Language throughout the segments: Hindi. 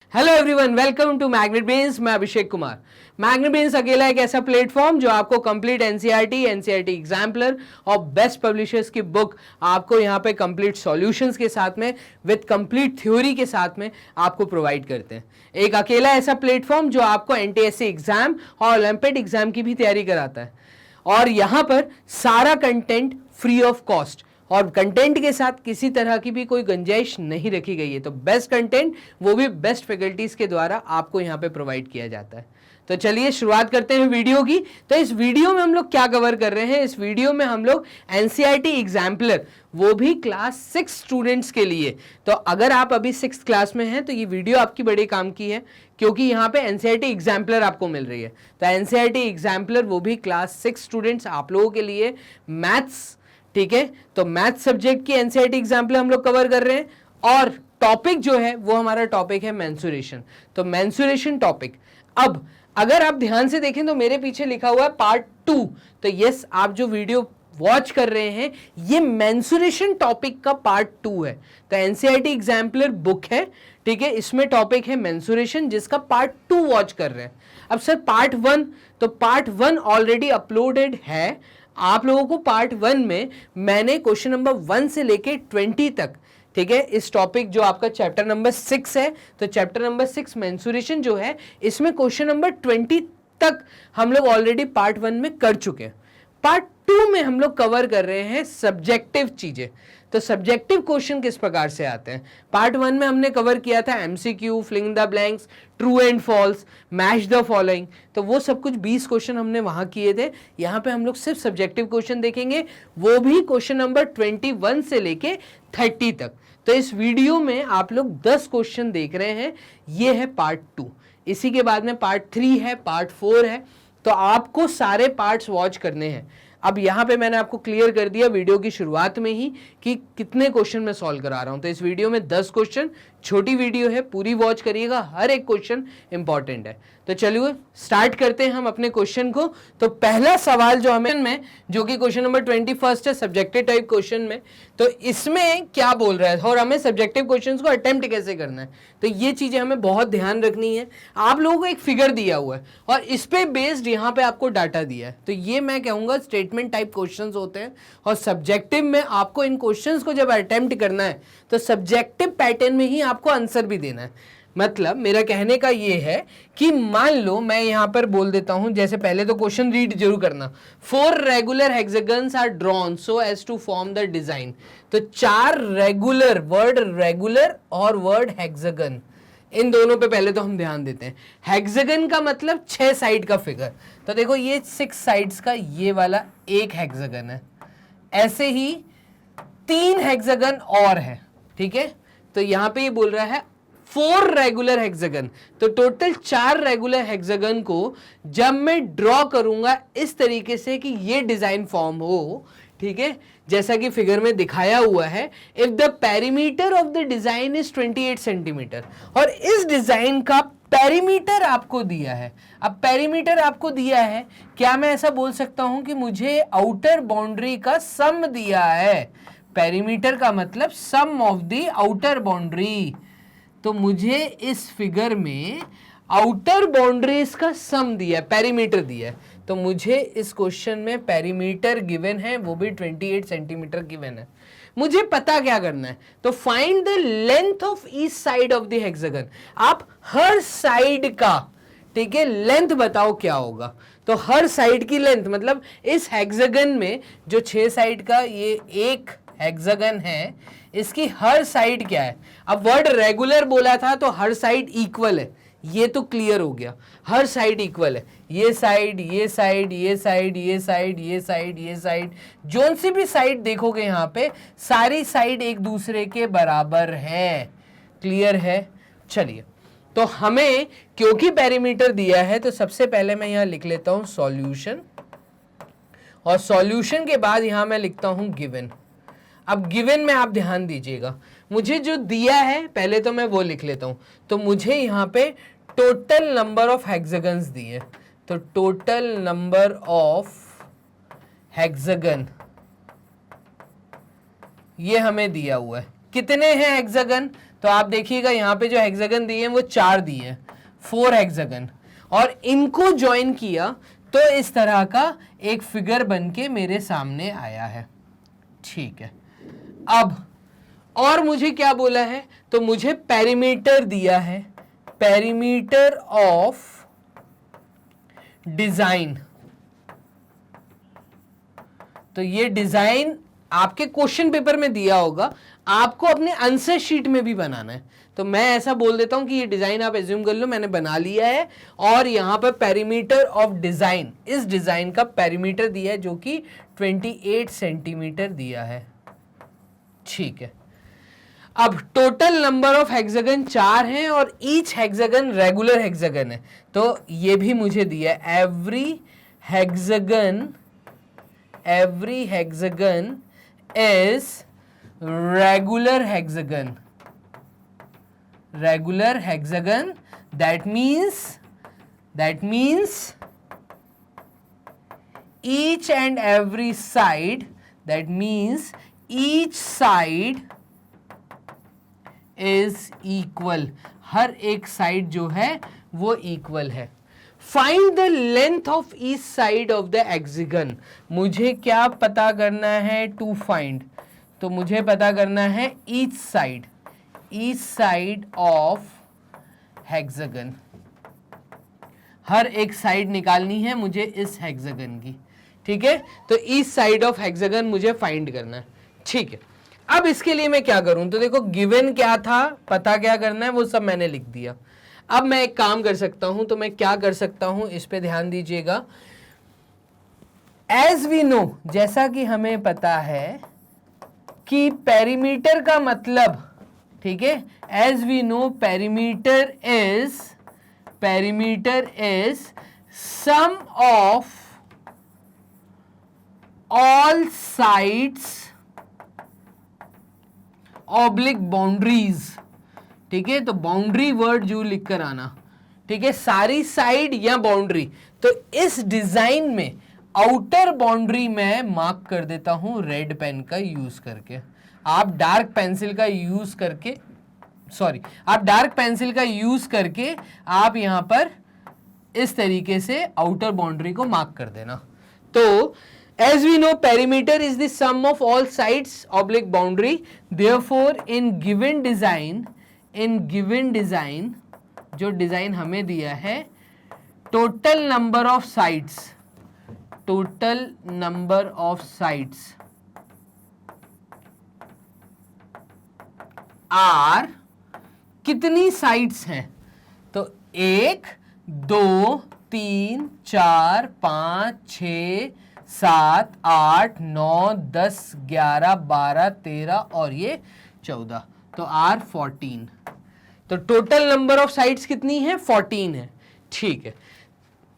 Hello everyone, welcome to Magnet Brains. मैं अभिषेक कुमार। मैग्नेट ब्रेन्स अकेला एक ऐसा प्लेटफॉर्म जो आपको कंप्लीट एनसीईआरटी एग्जाम्पलर और बेस्ट पब्लिशर्स की बुक आपको यहाँ पे कंप्लीट सॉल्यूशंस के साथ में विद कंप्लीट थ्योरी के साथ में आपको प्रोवाइड करते हैं। एक अकेला ऐसा प्लेटफॉर्म जो आपको एनटीएससी एग्जाम और ओलंपिक एग्जाम की भी तैयारी कराता है, और यहाँ पर सारा कंटेंट फ्री ऑफ कॉस्ट और कंटेंट के साथ किसी तरह की भी कोई गुंजाइश नहीं रखी गई है। तो बेस्ट कंटेंट, वो भी बेस्ट फैकल्टीज के द्वारा आपको यहाँ पे प्रोवाइड किया जाता है। तो चलिए शुरुआत करते हैं वीडियो की। तो इस वीडियो में हम लोग क्या कवर कर रहे हैं? इस वीडियो में हम लोग एनसीईआरटी एग्जाम्पलर, वो भी क्लास 6 स्टूडेंट्स के लिए। तो अगर आप अभी 6th क्लास में हैं तो ये वीडियो आपकी बड़े काम की है, क्योंकि यहाँ पे एनसीईआरटी एग्जाम्पलर आपको मिल रही है। तो एनसीईआरटी एग्जाम्पलर वो भी क्लास 6 स्टूडेंट्स आप लोगों के लिए, मैथ्स, ठीक है। तो मैथ सब्जेक्ट की एनसीईआरटी एग्जाम्पल हम लोग कवर कर रहे हैं, और टॉपिक जो है वो हमारा टॉपिक है मेंसुरेशन। तो मेंसुरेशन टॉपिक, अब अगर आप ध्यान से देखें तो मेरे पीछे लिखा हुआ है पार्ट 2। तो यस, आप जो वीडियो वॉच कर रहे हैं ये मेंसुरेशन टॉपिक का पार्ट 2 है। तो एनसीईआरटी एग्जाम्पलर बुक है, ठीक है, इसमें टॉपिक है मेंसुरेशन, जिसका पार्ट 2 वॉच कर रहे हैं। अब सर पार्ट 1, तो पार्ट 1 ऑलरेडी अपलोडेड है आप लोगों को। पार्ट 1 में मैंने क्वेश्चन नंबर 1 से लेके 20 तक, ठीक है, इस टॉपिक जो आपका चैप्टर नंबर 6 है, तो चैप्टर नंबर 6 मेंसुरेशन जो है, इसमें क्वेश्चन नंबर 20 तक हम लोग ऑलरेडी पार्ट 1 में कर चुके हैं। पार्ट 2 में हम लोग कवर कर रहे हैं सब्जेक्टिव चीजें। तो सब्जेक्टिव क्वेश्चन किस प्रकार से आते हैं? पार्ट 1 में हमने कवर किया था MCQ, filling the blanks, true and false, match the following. तो वो सब कुछ 20 क्वेश्चन हमने वहां किए थे। यहाँ पे हम लोग सिर्फ सब्जेक्टिव क्वेश्चन देखेंगे, वो भी क्वेश्चन नंबर 21 से लेके 30 तक। तो इस वीडियो में आप लोग 10 क्वेश्चन देख रहे हैं, ये है पार्ट 2। इसी के बाद में पार्ट 3 है, पार्ट 4 है। तो आपको सारे पार्ट्स वॉच करने हैं। अब यहाँ पे मैंने आपको क्लियर कर दिया वीडियो की शुरुआत में ही कि कितने क्वेश्चन मैं सॉल्व करा रहा हूँ। तो इस वीडियो में 10 क्वेश्चन, छोटी वीडियो है, पूरी वॉच करिएगा, हर एक क्वेश्चन इंपॉर्टेंट है। तो चलिए स्टार्ट करते हैं हम अपने क्वेश्चन को। तो पहला सवाल जो हमें में, जो कि क्वेश्चन नंबर 21 है सब्जेक्टिव टाइप क्वेश्चन में, तो इसमें क्या बोल रहा है और हमें सब्जेक्टिव क्वेश्चन को अटेम्प्ट कैसे करना है, तो ये चीजें हमें बहुत ध्यान रखनी है। आप लोगों को एक फिगर दिया हुआ है और इस पे बेस्ड यहाँ पे आपको डाटा दिया है। तो ये मैं कहूंगा स्टेटमेंट टाइप क्वेश्चंस होते हैं, और सब्जेक्टिव में आपको इन क्वेश्चंस को जब अटेम्प्ट करना है तो सब्जेक्टिव पैटर्न में ही आपको आंसर भी देना है। मतलब मेरा कहने का ये है कि मान लो मैं यहां पर बोल देता हूं, जैसे पहले तो क्वेश्चन रीड जरूर करना। 4 regular hexagons are drawn so as to form the design. तो 4 रेगुलर, वर्ड रेगुलर और वर्ड हेक्सागन, इन दोनों पे पहले तो हम ध्यान देते हैं। हेक्सागन का मतलब 6 साइड का फिगर। तो देखो ये 6 साइड्स का ये वाला एक हेक्सागन है, ऐसे ही 3 हेक्सागन और है, ठीक है। तो यहां पे ये बोल रहा है 4 रेगुलर हेक्सागन। तो टोटल 4 रेगुलर हेक्सागन को जब मैं ड्रॉ करूंगा इस तरीके से कि ये डिजाइन फॉर्म हो, ठीक है, जैसा कि फिगर में दिखाया हुआ है, if the perimeter of the design is 28 centimetre, और इस डिजाइन का पेरीमीटर आपको दिया है। अब पेरीमीटर आपको दिया है, क्या मैं ऐसा बोल सकता हूं कि मुझे आउटर बाउंड्री का सम दिया है? पेरीमीटर का मतलब सम ऑफ द आउटर बाउंड्री। तो मुझे इस फिगर में आउटर बाउंड्रीज का सम दिया है, पेरीमीटर दिया है। तो मुझे इस क्वेश्चन में पेरीमीटर गिवन है, वो भी 28 सेंटीमीटर गिवन है। मुझे पता क्या करना है? तो find the length of each side of the hexagon. आप हर साइड का, ठीक है, लेंथ बताओ क्या होगा। तो हर साइड की लेंथ मतलब इस हेक्सागन में जो 6 साइड का ये एक हेक्सागन है, इसकी हर साइड क्या है? अब वर्ड रेगुलर बोला था तो हर साइड इक्वल है, ये तो क्लियर हो गया, हर साइड इक्वल है। ये साइड, ये साइड, ये साइड, ये साइड, ये साइड, ये साइड, जोन सी भी साइड देखोगे यहाँ पे सारी साइड एक दूसरे के बराबर है। क्लियर है? चलिए, तो हमें क्योंकि पेरीमीटर दिया है तो सबसे पहले मैं यहां लिख लेता हूं सॉल्यूशन, और सॉल्यूशन के बाद यहां मैं लिखता हूं गिवन। अब गिवन में आप ध्यान दीजिएगा, मुझे जो दिया है पहले तो मैं वो लिख लेता हूं। तो मुझे यहां पे टोटल नंबर ऑफ हेक्सागन्स दिए, तो टोटल नंबर ऑफ हेक्सागन ये हमें दिया हुआ है। कितने हैं हेक्सागन? तो आप देखिएगा यहाँ पे जो हेक्सागन दिए हैं वो 4 दिए हैं, 4 हेक्सागन, और इनको ज्वाइन किया तो इस तरह का एक फिगर बन के मेरे सामने आया है। ठीक है, अब और मुझे क्या बोला है, तो मुझे पेरीमीटर दिया है, पेरीमीटर ऑफ डिजाइन। तो ये डिजाइन आपके क्वेश्चन पेपर में दिया होगा, आपको अपने आंसर शीट में भी बनाना है। तो मैं ऐसा बोल देता हूं कि ये डिजाइन आप एज्यूम कर लो मैंने बना लिया है, और यहां पर पेरीमीटर ऑफ डिजाइन, इस डिजाइन का पेरीमीटर दिया है जो कि 28 सेंटीमीटर दिया है। ठीक है, अब टोटल नंबर ऑफ हेक्सागन 4 हैं और ईच हेक्सागन रेगुलर हेक्सागन है, तो ये भी मुझे दिया है, every hexagon is regular hexagon, that means each and every side, that means each side is equal, हर एक साइड जो है वो इक्वल है। Find the length of each side of the hexagon, मुझे क्या पता करना है, टू फाइंड, तो मुझे पता करना है ईच साइड ऑफ हेक्सागन, हर एक साइड निकालनी है मुझे इस हेक्सागन की। ठीक है, तो ईच साइड ऑफ हेक्सागन मुझे फाइंड करना है। ठीक है, अब इसके लिए मैं क्या करूं, तो देखो गिवन क्या था, पता क्या करना है, वो सब मैंने लिख दिया। अब मैं एक काम कर सकता हूं, तो मैं क्या कर सकता हूं, इस पे ध्यान दीजिएगा। एज वी नो, जैसा कि हमें पता है कि पेरीमीटर का मतलब, ठीक है, as we know perimeter is sum of all sides oblique boundaries. ठीक है, तो बाउंड्री वर्ड जो लिख कर आना, ठीक है, सारी साइड या बाउंड्री। तो इस डिजाइन में आउटर बाउंड्री में मार्क कर देता हूं रेड पेन का यूज करके। आप डार्क पेंसिल का यूज करके, आप यहां पर इस तरीके से आउटर बाउंड्री को मार्क कर देना। तो as we know perimeter is the sum of all sides oblique boundary, therefore in given design जो डिजाइन हमें दिया है, total number of sides are, कितनी साइड्स हैं, तो 1 2 3 4 5 6 7 8 9 10 11 12 13 और ये 14, तो आर 14। तो टोटल नंबर ऑफ साइड्स कितनी है, 14 है। ठीक है,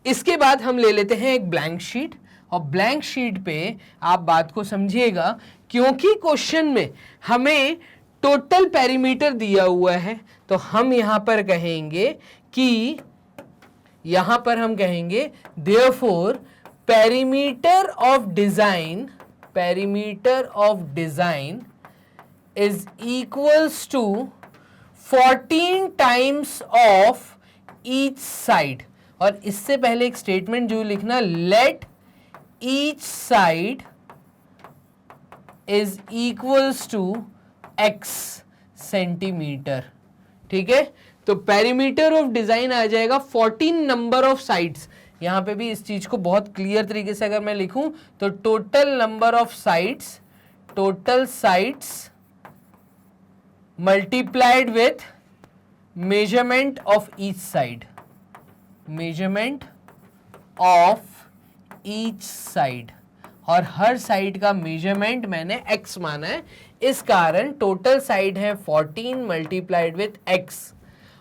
इसके बाद हम ले लेते हैं एक ब्लैंक शीट, और ब्लैंक शीट पे आप बात को समझिएगा, क्योंकि क्वेश्चन में हमें टोटल पेरीमीटर दिया हुआ है, तो हम यहां पर कहेंगे therefore perimeter of design is equals to 14 times of each side। और इससे पहले एक स्टेटमेंट जो लिखना, let each side is equals to x centimetre. ठीक है, तो पेरीमीटर ऑफ डिजाइन आ जाएगा 14 नंबर ऑफ साइड्स। यहां पे भी इस चीज को बहुत क्लियर तरीके से अगर मैं लिखूं, तो total number of sides multiplied with measurement of each side, और हर साइड का मेजरमेंट मैंने x माना है, इस कारण टोटल साइड है 14 मल्टीप्लाइड विथ x।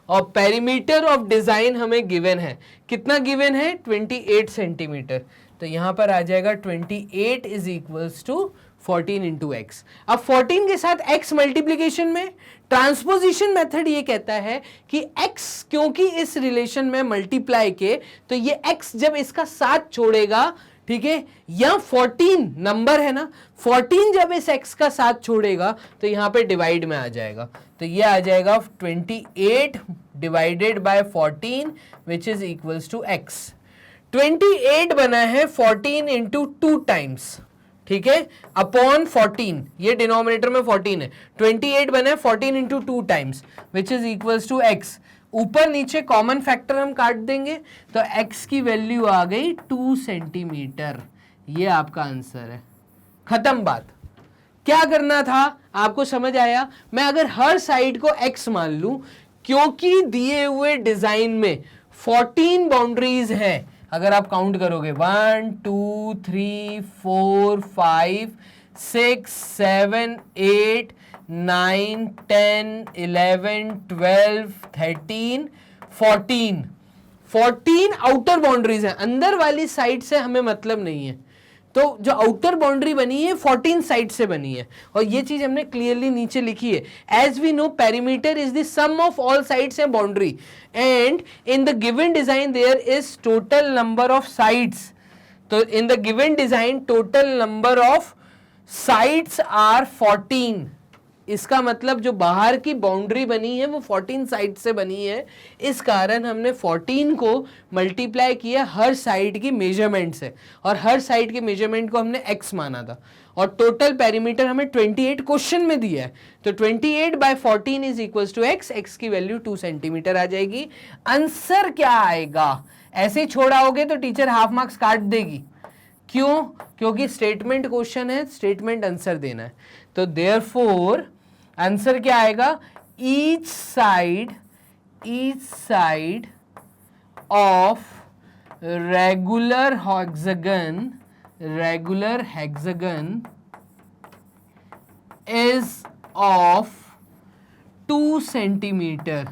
और पेरीमीटर ऑफ डिजाइन हमें गिवन है, कितना गिवन है, 28 सेंटीमीटर। तो यहां पर आ जाएगा 28 is equals to 14 into x. अब 14 के साथ x मल्टीप्लीकेशन में ट्रांसपोजिशन मेथड ये कहता है कि x क्योंकि इस रिलेशन में मल्टीप्लाई के, तो ये x जब इसका साथ छोड़ेगा, ठीक है, या 14 नंबर है ना, 14 जब इस x का साथ छोड़ेगा तो यहां पे डिवाइड में आ जाएगा, तो ये आ जाएगा 28 divided by 14 which is equals to x। 28 बना है 14 इंटू 2 टाइम्स, ठीक है, अपॉन 14, ये डिनोमिनेटर में 14 है, 28 बना है 14 into 2 times which is equals to x। ऊपर नीचे कॉमन फैक्टर हम काट देंगे तो x की वैल्यू आ गई 2 सेंटीमीटर। ये आपका आंसर है, खत्म बात। क्या करना था आपको समझ आया? मैं अगर हर साइड को x मान लूं, क्योंकि दिए हुए डिजाइन में 14 बाउंड्रीज हैं, अगर आप काउंट करोगे 1 2 3 4 5 6 7 8 9 10 11 12 13 14 आउटर बाउंड्रीज हैं, अंदर वाली साइड से हमें मतलब नहीं है। तो जो आउटर बाउंड्री बनी है 14 साइड से बनी है, और ये चीज हमने क्लियरली नीचे लिखी है। As we know perimeter is the sum of all sides and boundary, and in the given design there is total number of sides. तो in the given design total number of sides are 14। इसका मतलब जो बाहर की बाउंड्री बनी है वो 14 साइड से बनी है, इस कारण हमने 14 को मल्टीप्लाई किया हर साइड की मेजरमेंट से, और हर साइड के मेजरमेंट को हमने x माना था, और टोटल पेरीमीटर हमें 28 क्वेश्चन में दिया है। तो 28 by 14 is equals to x, x की वैल्यू 2 सेंटीमीटर आ जाएगी। आंसर क्या आएगा? ऐसे ही छोड़ाओगे तो टीचर हाफ मार्क्स काट देगी। क्यों? क्योंकि स्टेटमेंट क्वेश्चन है, स्टेटमेंट आंसर देना है। तो देयरफॉर आंसर क्या आएगा? Each side of regular hexagon is of 2 centimetre.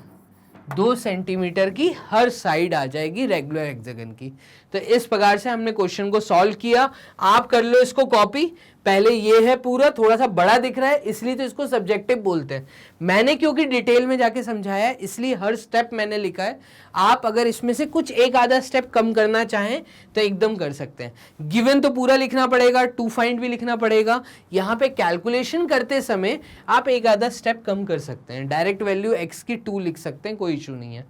2 centimetre की हर साइड आ जाएगी रेगुलर हेक्सागन की। तो इस प्रकार से हमने क्वेश्चन को सॉल्व किया। आप कर लो इसको कॉपी। पहले ये है पूरा, थोड़ा सा बड़ा दिख रहा है इसलिए तो इसको सब्जेक्टिव बोलते हैं। मैंने क्योंकि डिटेल में जाके समझाया है इसलिए हर स्टेप मैंने लिखा है। आप अगर इसमें से कुछ एक आधा स्टेप कम करना चाहें तो एकदम कर सकते हैं। गिवन तो पूरा लिखना पड़ेगा, टू फाइंड भी लिखना पड़ेगा। यहाँ पे कैलकुलेशन करते समय आप एक आधा स्टेप कम कर सकते हैं। डायरेक्ट वैल्यू x की 2 लिख सकते हैं, कोई इशू नहीं है,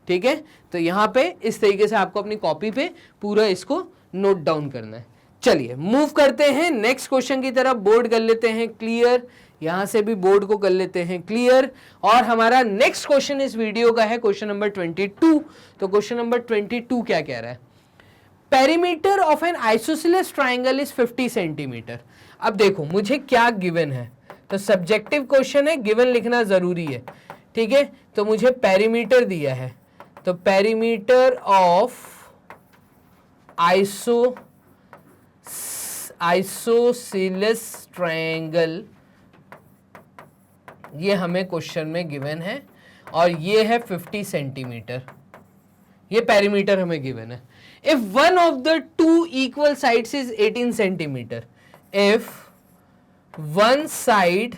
ठीक है। तो यहाँ पे इस तरीके से आपको अपनी कॉपी पे पूरा इसको नोट डाउन करना है। चलिए मूव करते हैं नेक्स्ट क्वेश्चन की तरफ। बोर्ड कर लेते हैं क्लियर, यहां से भी बोर्ड को कर लेते हैं क्लियर। और हमारा नेक्स्ट क्वेश्चन इस वीडियो का है क्वेश्चन नंबर 22। तो क्वेश्चन नंबर 22 क्या कह रहा है? Perimeter of N isosceles triangle is 50 centimetre. अब देखो मुझे क्या गिवन है, तो सब्जेक्टिव क्वेश्चन है, गिवन लिखना जरूरी है, ठीक है। तो मुझे पेरीमीटर दिया है, तो पेरीमीटर ऑफ आइसोसेलेस ट्रायंगल, ये हमें क्वेश्चन में गिवन है, और ये है 50 सेंटीमीटर। ये पेरीमीटर हमें गिवन है। If one of the two equal sides is 18 centimetre, if one side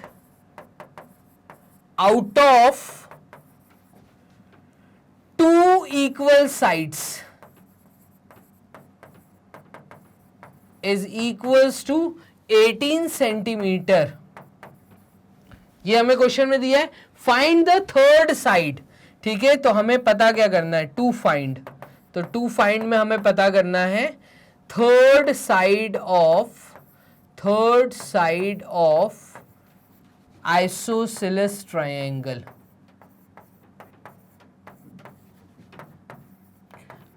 out of two equal sides is equals to 18 centimetre, ये हमें क्वेश्चन में दिया है। फाइंड द थर्ड साइड, ठीक है। तो हमें पता क्या करना है? To find. तो टू फाइंड में हमें पता करना है third side of isosceles triangle.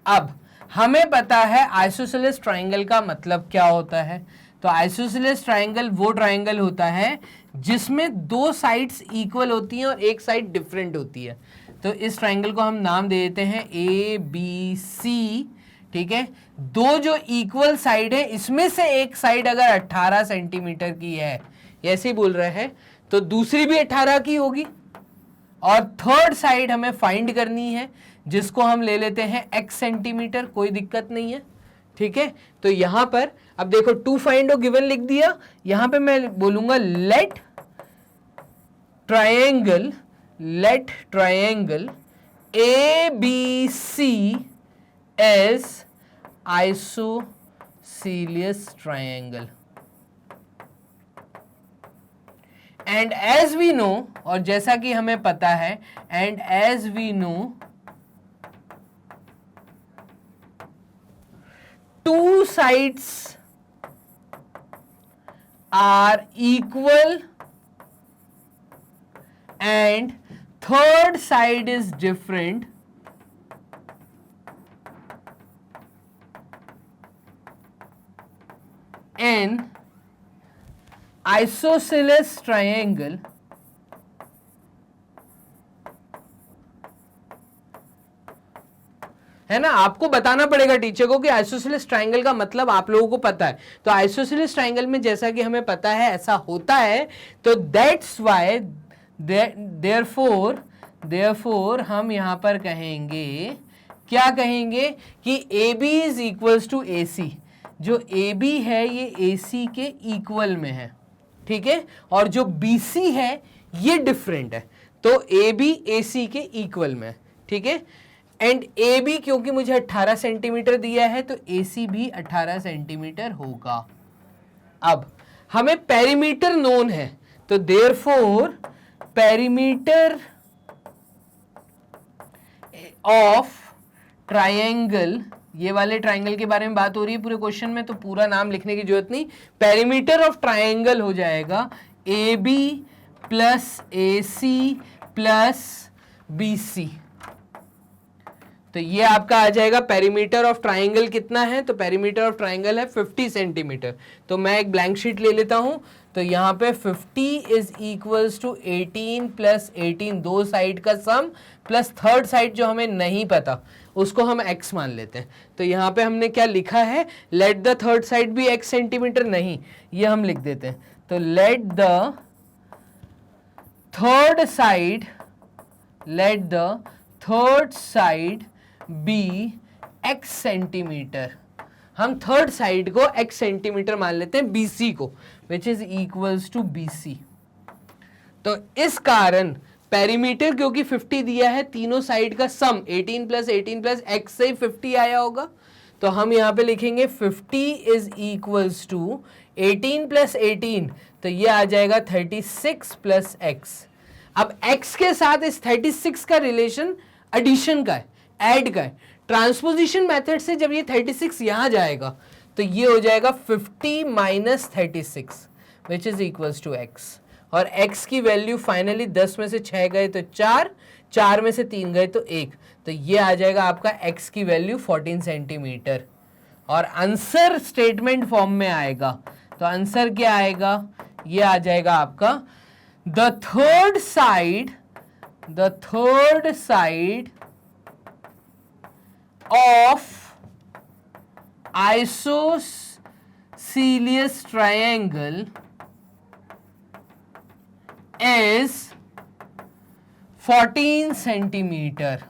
अब हमें पता है आइसोसेलेस ट्रायंगल का मतलब क्या होता है। तो आइसोसेलेस ट्रायंगल वो ट्रायंगल होता है जिसमें दो साइड्स इक्वल होती हैं और एक साइड डिफरेंट होती है। तो इस ट्रायंगल को हम नाम दे देते हैं ABC, ठीक है। दो जो इक्वल साइड है, इसमें से एक साइड अगर 18 सेंटीमीटर की है, ऐसे ही बोल रहे हैं, तो दूसरी भी 18 की होगी। और थर्ड साइड हमें फाइंड करनी है, जिसको हम ले लेते हैं x सेंटीमीटर, कोई दिक्कत नहीं है, ठीक है। तो यहां पर अब देखो टू फाइंड और गिवन लिख दिया, यहां पे मैं बोलूंगा let triangle ABC as isosceles isosceles triangle. And as we know, और जैसा कि हमें पता है, and as we know, two sides are equal and third side is different, in isosceles triangle है ना। आपको बताना पड़ेगा टीचर को कि आइसोसेलेस ट्रायंगल का मतलब आप लोगों को पता है। तो आइसोसेलेस ट्रायंगल में जैसा कि हमें पता है ऐसा होता है, तो दैट्स वाई therefore हम यहां पर कहेंगे, क्या कहेंगे कि AB is equals to AC। जो AB है ये AC के इक्वल में है, ठीक है, और जो BC है ये डिफरेंट है। तो AB AC के इक्वल में है, ठीक है। एंड AB क्योंकि मुझे 18 सेंटीमीटर दिया है तो AC भी 18 सेंटीमीटर होगा। अब हमें पेरीमीटर नोन है, तो देयरफॉर पेरीमीटर ऑफ ट्रायंगल, ये वाले ट्रायंगल के बारे में बात हो रही है पूरे क्वेश्चन में, तो पूरा नाम लिखने की जरूरत नहीं। पेरीमीटर ऑफ ट्रायंगल हो जाएगा AB plus AC plus BC। तो ये आपका आ जाएगा पेरीमीटर ऑफ ट्रायंगल कितना है, तो पेरीमीटर ऑफ ट्रायंगल है 50 सेंटीमीटर। तो मैं एक ब्लैंक शीट ले लेता हूं, तो यहां पे 50 इज इक्वल्स टू 18 प्लस 18, दो साइड का सम प्लस थर्ड साइड जो हमें नहीं पता उसको हम x मान लेते हैं। तो यहां पे हमने क्या लिखा है, लेट द थर्ड साइड भी x सेंटीमीटर, नहीं ये हम लिख देते हैं। तो let the third side be x centimetre. हम थर्ड साइड को x सेंटीमीटर मान लेते हैं, BC को, which is equals to BC। तो इस कारण पेरीमीटर क्योंकि 50 दिया है, तीनों साइड का सम 18 प्लस x से 50 आया होगा, तो हम यहां पे लिखेंगे 50 इज इक्वल्स टू 18 प्लस 18, तो ये आ जाएगा 36 प्लस x। अब x के साथ इस 36 का रिलेशन एडिशन का है, ऐड का है। ट्रांसपोजिशन मेथड से जब ये 36 यहां जाएगा तो ये हो जाएगा 50 minus 36 which is equals to x। और x की वैल्यू फाइनली 10 में से 6 गए तो 4, 4 में से 3 गए तो 1, तो ये आ जाएगा आपका x की वैल्यू 14 सेंटीमीटर। और आंसर स्टेटमेंट फॉर्म में आएगा, तो आंसर क्या आएगा, ये आ जाएगा आपका the third side of isosceles triangle is 14 centimetre.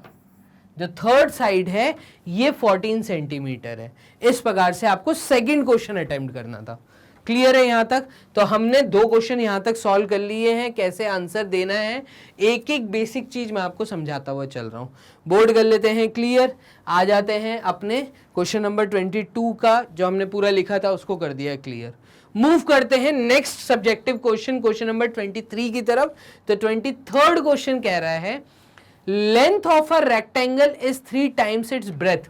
जो थर्ड साइड है ये 14 सेंटीमीटर है। इस प्रकार से आपको सेकंड क्वेश्चन अटेम्प्ट करना था। क्लियर है यहां तक? तो हमने दो क्वेश्चन यहां तक सॉल्व कर लिए हैं, कैसे आंसर देना है, एक एक बेसिक चीज मैं आपको समझाता हुआ चल रहा हूं। बोर्ड कर लेते हैं क्लियर। आ जाते हैं अपने क्वेश्चन नंबर 22 का, जो हमने पूरा लिखा था उसको कर दिया क्लियर। मूव करते हैं next subjective question, question number 23 की तरफ। तो 23rd क्वेश्चन कह रहा है length of a rectangle is 3 times it's breath.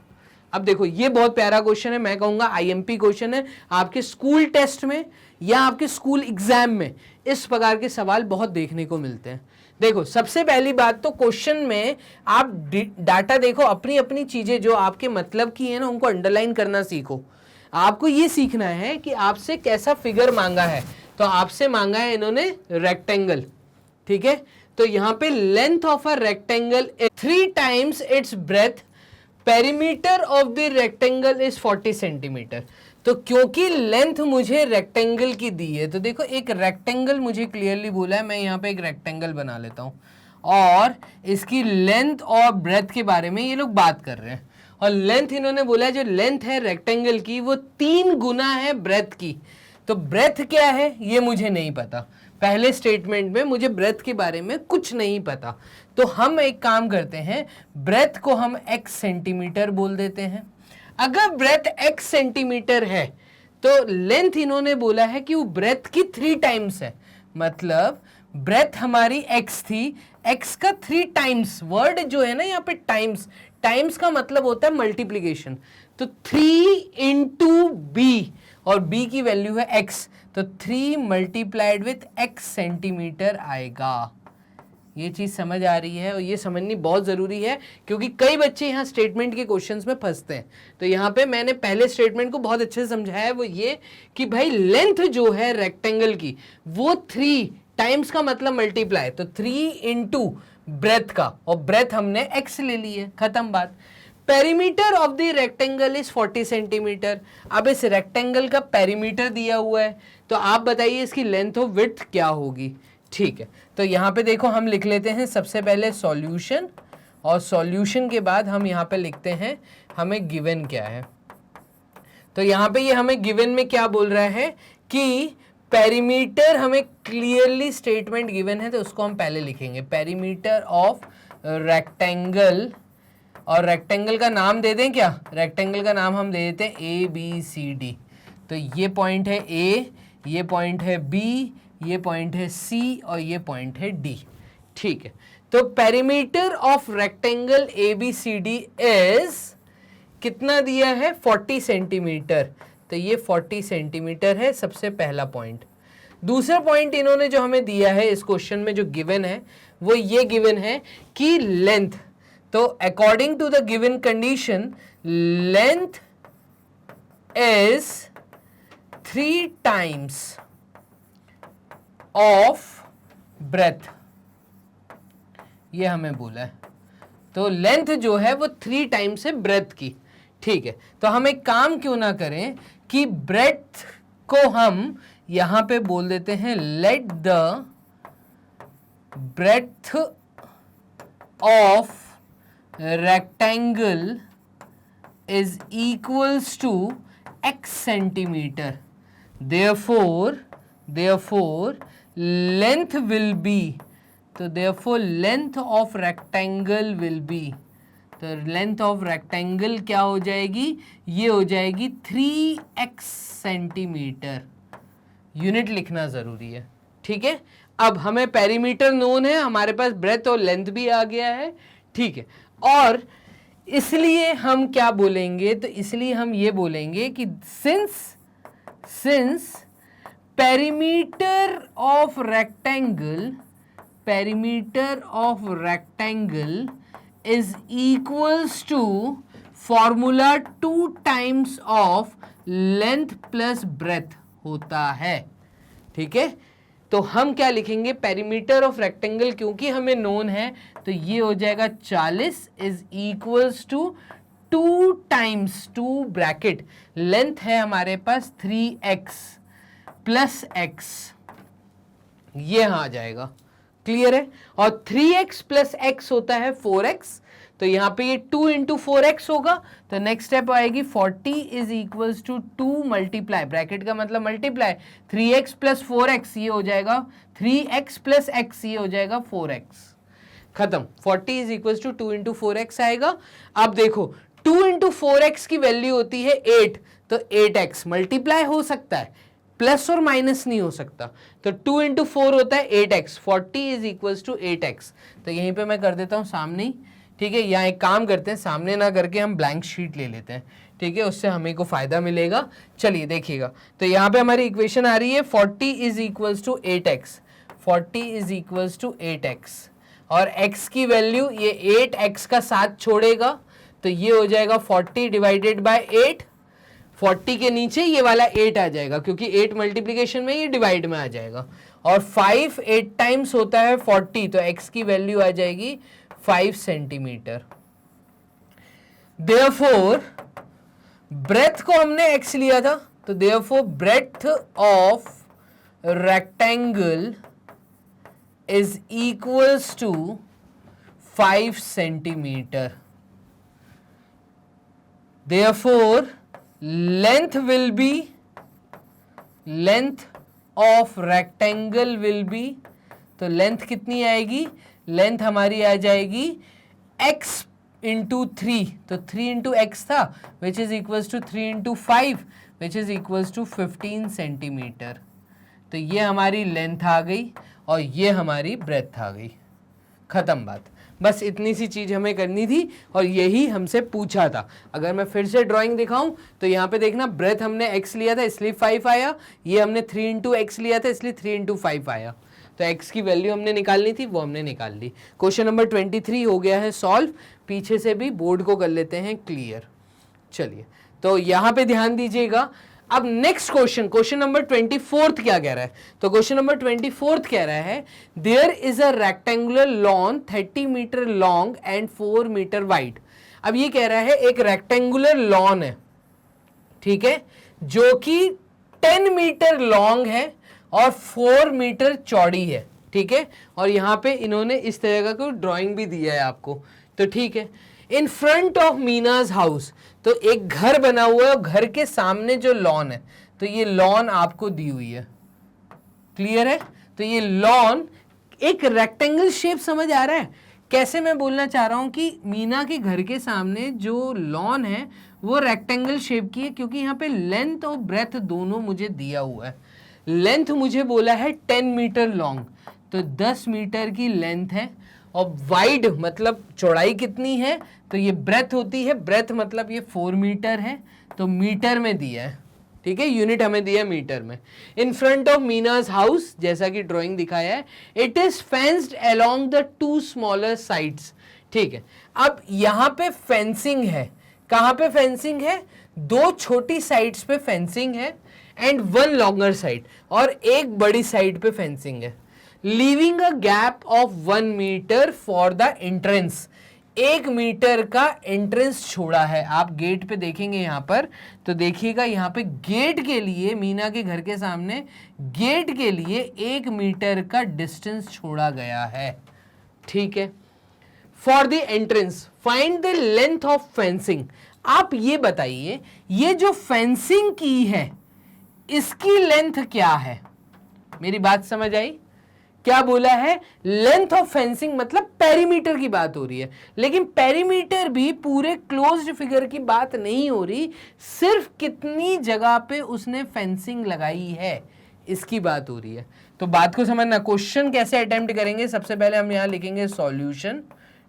अब देखो ये बहुत प्यारा क्वेश्चन है, मैं कहूंगा आईएमपी क्वेश्चन है। आपके स्कूल टेस्ट में या आपके स्कूल एग्जाम में इस प्रकार के सवाल बहुत देखने को मिलते हैं। देखो सबसे पहली बात तो क्वेश्चन में आप डाटा देखो, अपनी अपनी चीजें जो आपके मतलब की है ना उनको अंडरलाइन करना सीखो। आपको ये सीखना है कि आपसे कैसा फिगर मांगा है। तो आपसे मांगा है इन्होंने रेक्टेंगल, ठीक है। तो यहां पे length of a rectangle 3 times it's breath, perimeter of the rectangle is 40 centimetre. तो क्योंकि लेंथ मुझे रेक्टेंगल की दी है, तो देखो एक रेक्टेंगल मुझे क्लियरली बोला है, मैं यहाँ पे एक रेक्टेंगल बना लेता हूँ और इसकी लेंथ और ब्रेथ के बारे में ये लोग बात कर रहे हैं। और लेंथ इन्होंने बोला है जो लेंथ है रेक्टेंगल की वो 3 गुना है ब्रेथ की। तो ब्रेथ क्या है ये मुझे नहीं पता, पहले स्टेटमेंट में मुझे ब्रेथ के बारे में कुछ नहीं पता। तो हम एक काम करते हैं, ब्रेथ को हम x सेंटीमीटर बोल देते हैं। अगर ब्रेथ x सेंटीमीटर है तो लेंथ इन्होंने बोला है कि वो ब्रेथ की 3 टाइम्स है, मतलब ब्रेथ हमारी x थी, x का 3 टाइम्स, वर्ड जो है ना यहाँ पे टाइम्स, टाइम्स का मतलब होता है मल्टीप्लीकेशन, तो 3 इंटू बी, और b की वैल्यू है x, तो 3 मल्टीप्लाइड विथ x सेंटीमीटर आएगा। ये चीज समझ आ रही है, और ये समझनी बहुत जरूरी है क्योंकि कई बच्चे यहाँ स्टेटमेंट के क्वेश्चंस में फंसते हैं। तो यहाँ पे मैंने पहले स्टेटमेंट को बहुत अच्छे से समझाया है, वो ये कि भाई लेंथ जो है रेक्टेंगल की वो 3 टाइम्स का मतलब मल्टीप्लाई, तो 3 इंटू ब्रेथ का, और ब्रेथ हमने x ले ली है, खत्म बात। Perimeter of the rectangle is 40 centimetre. अब इस रेक्टेंगल का पेरीमीटर दिया हुआ है, तो आप बताइए इसकी लेंथ और विड्थ क्या होगी। ठीक है, तो यहाँ पे देखो हम लिख लेते हैं सबसे पहले सॉल्यूशन, और सॉल्यूशन के बाद हम यहाँ पे लिखते हैं हमें गिवन क्या है। तो यहाँ पे ये हमें गिवन में क्या बोल रहा है कि पेरीमीटर, हमें क्लियरली स्टेटमेंट गिवन है तो उसको हम पहले लिखेंगे, पेरीमीटर ऑफ रेक्टेंगल, और रेक्टेंगल का नाम दे दें क्या, रेक्टेंगल का नाम हम दे देते हैं ABCD। तो ये पॉइंट है A, ये पॉइंट है B, ये पॉइंट है C, और ये पॉइंट है D। ठीक है, तो perimeter of rectangle ABCD is कितना दिया है, 40 सेंटीमीटर, तो ये 40 सेंटीमीटर है सबसे पहला पॉइंट। दूसरा पॉइंट इन्होंने जो हमें दिया है इस क्वेश्चन में जो गिवन है वो ये गिवन है कि लेंथ, तो according to the given condition length is 3 times of breadth, ये हमें बोला है। तो लेंथ जो है वो 3 टाइम्स है ब्रेथ की। ठीक है, तो हम एक काम क्यों ना करें कि ब्रेथ को हम यहां पे बोल देते हैं let the breadth of rectangle is equals to x centimetre, therefore length will be, तो therefore length of rectangle will be, तो लेंथ ऑफ रेक्टेंगल क्या हो जाएगी, ये हो जाएगी 3x सेंटीमीटर। यूनिट लिखना जरूरी है। ठीक है, अब हमें पेरीमीटर नोन है, हमारे पास ब्रेथ और लेंथ भी आ गया है। ठीक है, और इसलिए हम क्या बोलेंगे, तो इसलिए हम ये बोलेंगे कि since perimeter of rectangle is equals to formula 2 times of length plus breadth होता है। ठीक है, तो हम क्या लिखेंगे, पेरीमीटर ऑफ रेक्टेंगल क्योंकि हमें नोन है तो ये हो जाएगा 40 is equals to 2 times 2 bracket, length है हमारे पास 3x प्लस x, ये आ जाएगा। क्लियर है, और 3x प्लस x होता है 4x, तो यहां पे ये 2 इंटू 4x होगा, तो नेक्स्ट स्टेप आएगी 40 is equals to 2 multiply, bracket का मतलब मल्टीप्लाई, 3x प्लस 4x ये हो जाएगा 3x प्लस x, ये हो जाएगा 4x, खत्म। 40 is equals to 2 into 4x आएगा। अब देखो 2 इंटू 4x की वैल्यू होती है 8, तो 8x मल्टीप्लाई हो सकता है, प्लस और माइनस नहीं हो सकता, तो 2 इंटू 4 होता है 8x, 40 is equals to 8x, तो यहीं पे मैं कर देता हूं सामने ही। ठीक है, यहाँ एक काम करते हैं, सामने ना करके हम ब्लैंक शीट ले लेते हैं। ठीक है, उससे हमें को फायदा मिलेगा। चलिए देखिएगा, तो यहाँ पे हमारी इक्वेशन आ रही है 40 is equals to 8x, 40 is equals to 8x, और x की वैल्यू ये 8x का साथ छोड़ेगा, तो ये हो जाएगा 40 डिवाइडेड बाय 8, 40 के नीचे ये वाला 8 आ जाएगा क्योंकि 8 मल्टीप्लिकेशन में ये डिवाइड में आ जाएगा, और 5 8 टाइम्स होता है 40, तो x की वैल्यू आ जाएगी 5 सेंटीमीटर। देयरफॉर ब्रेथ को हमने x लिया था, तो therefore breadth of rectangle is equals to 5 centimetre. Therefore length of rectangle will be, तो लेंथ कितनी आएगी, लेंथ हमारी आ जाएगी x इंटू 3, तो 3 इंटू एक्स था which is equals to 3 into 5 which is equals to 15 centimetre. तो ये हमारी लेंथ आ गई और ये हमारी ब्रेथ आ गई। खत्म बात। बस इतनी सी चीज हमें करनी थी और यही हमसे पूछा था। अगर मैं फिर से ड्राइंग दिखाऊं तो यहाँ पे देखना, ब्रेथ हमने x लिया था इसलिए 5 आया, ये हमने 3 इंटू एक्स लिया था इसलिए 3 इंटू 5 आया। तो x की वैल्यू हमने निकालनी थी, वो हमने निकाल ली। क्वेश्चन नंबर 23 हो गया है सॉल्व। पीछे से भी बोर्ड को कर लेते हैं क्लियर। चलिए, तो यहाँ पे ध्यान दीजिएगा। अब नेक्स्ट क्वेश्चन, क्वेश्चन नंबर 24 क्या कह रहा है? तो क्वेश्चन नंबर 24 कह रहा है there is a rectangular lawn 30 metre long and 4 metre wide. अब ये कह रहा है एक रेक्टेंगुलर लॉन है, ठीक है, जो कि 10 मीटर लॉन्ग है और 4 मीटर चौड़ी है, ठीक है। और यहां पे इन्होंने इस तरह का कोई ड्राइंग भी दिया है आपको, तो ठीक है। इन फ्रंट ऑफ मीनाज हाउस, तो एक घर बना हुआ है और घर के सामने जो लॉन है, तो ये लॉन आपको दी हुई है, क्लियर है। तो ये लॉन एक रेक्टेंगल शेप, समझ आ रहा है कैसे मैं बोलना चाह रहा हूं कि मीना के घर के सामने जो लॉन है वो रेक्टेंगल शेप की है, क्योंकि यहाँ पे लेंथ और ब्रेथ दोनों मुझे दिया हुआ है। लेंथ मुझे बोला है 10 मीटर लॉन्ग, तो 10 मीटर की लेंथ है, और वाइड मतलब चौड़ाई कितनी है, तो ये ब्रेथ होती है, ब्रेथ मतलब ये 4 मीटर है, तो मीटर में दिया है, ठीक है, यूनिट हमें दिया है मीटर में। इन फ्रंट ऑफ मीनाज हाउस, जैसा कि ड्राइंग दिखाया है, it is fenced along the 2 smaller sides, ठीक है। अब यहाँ पे फेंसिंग है, कहाँ पे फेंसिंग है? 2 छोटी साइड्स पे फेंसिंग है एंड 1 लॉन्गर साइड, और एक बड़ी साइड पे फेंसिंग है। Leaving a gap of 1 metre for the entrance, 1 metre का एंट्रेंस छोड़ा है। आप गेट पे देखेंगे यहाँ पर, तो देखिएगा यहाँ पे गेट के लिए, मीना के घर के सामने गेट के लिए 1 मीटर का डिस्टेंस छोड़ा गया है, ठीक है। For the entrance find the length of fencing. आप ये बताइए, ये जो फेंसिंग की है इसकी लेंथ क्या है? मेरी बात समझ आई? क्या बोला है? लेंथ ऑफ फेंसिंग मतलब पेरीमीटर की बात हो रही है, लेकिन पेरीमीटर भी पूरे क्लोज्ड फिगर की बात नहीं हो रही, सिर्फ कितनी जगह पे उसने फेंसिंग लगाई है इसकी बात हो रही है। तो बात को समझना, क्वेश्चन कैसे अटेम्प्ट करेंगे, सबसे पहले हम यहां लिखेंगे सॉल्यूशन,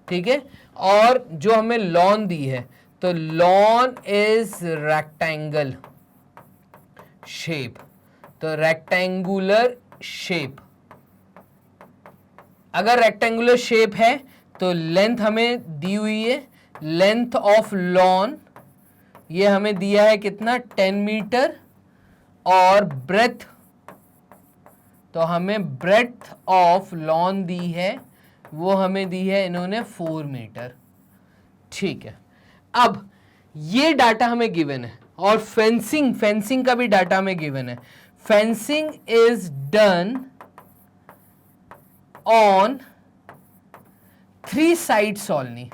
ठीक है। और जो हमें लॉन दी है, तो लॉन इज रेक्टेंगल शेप, तो रेक्टेंगुलर शेप, अगर रेक्टेंगुलर शेप है तो लेंथ हमें दी हुई है, लेंथ ऑफ लॉन ये हमें दिया है कितना, 10 मीटर, और ब्रेथ, तो हमें ब्रेथ ऑफ लॉन दी है, वो हमें दी है इन्होंने 4 मीटर, ठीक है। अब ये डाटा हमें गिवन है, और फेंसिंग का भी डाटा हमें गिवन है। Fencing is done on 3 sides only.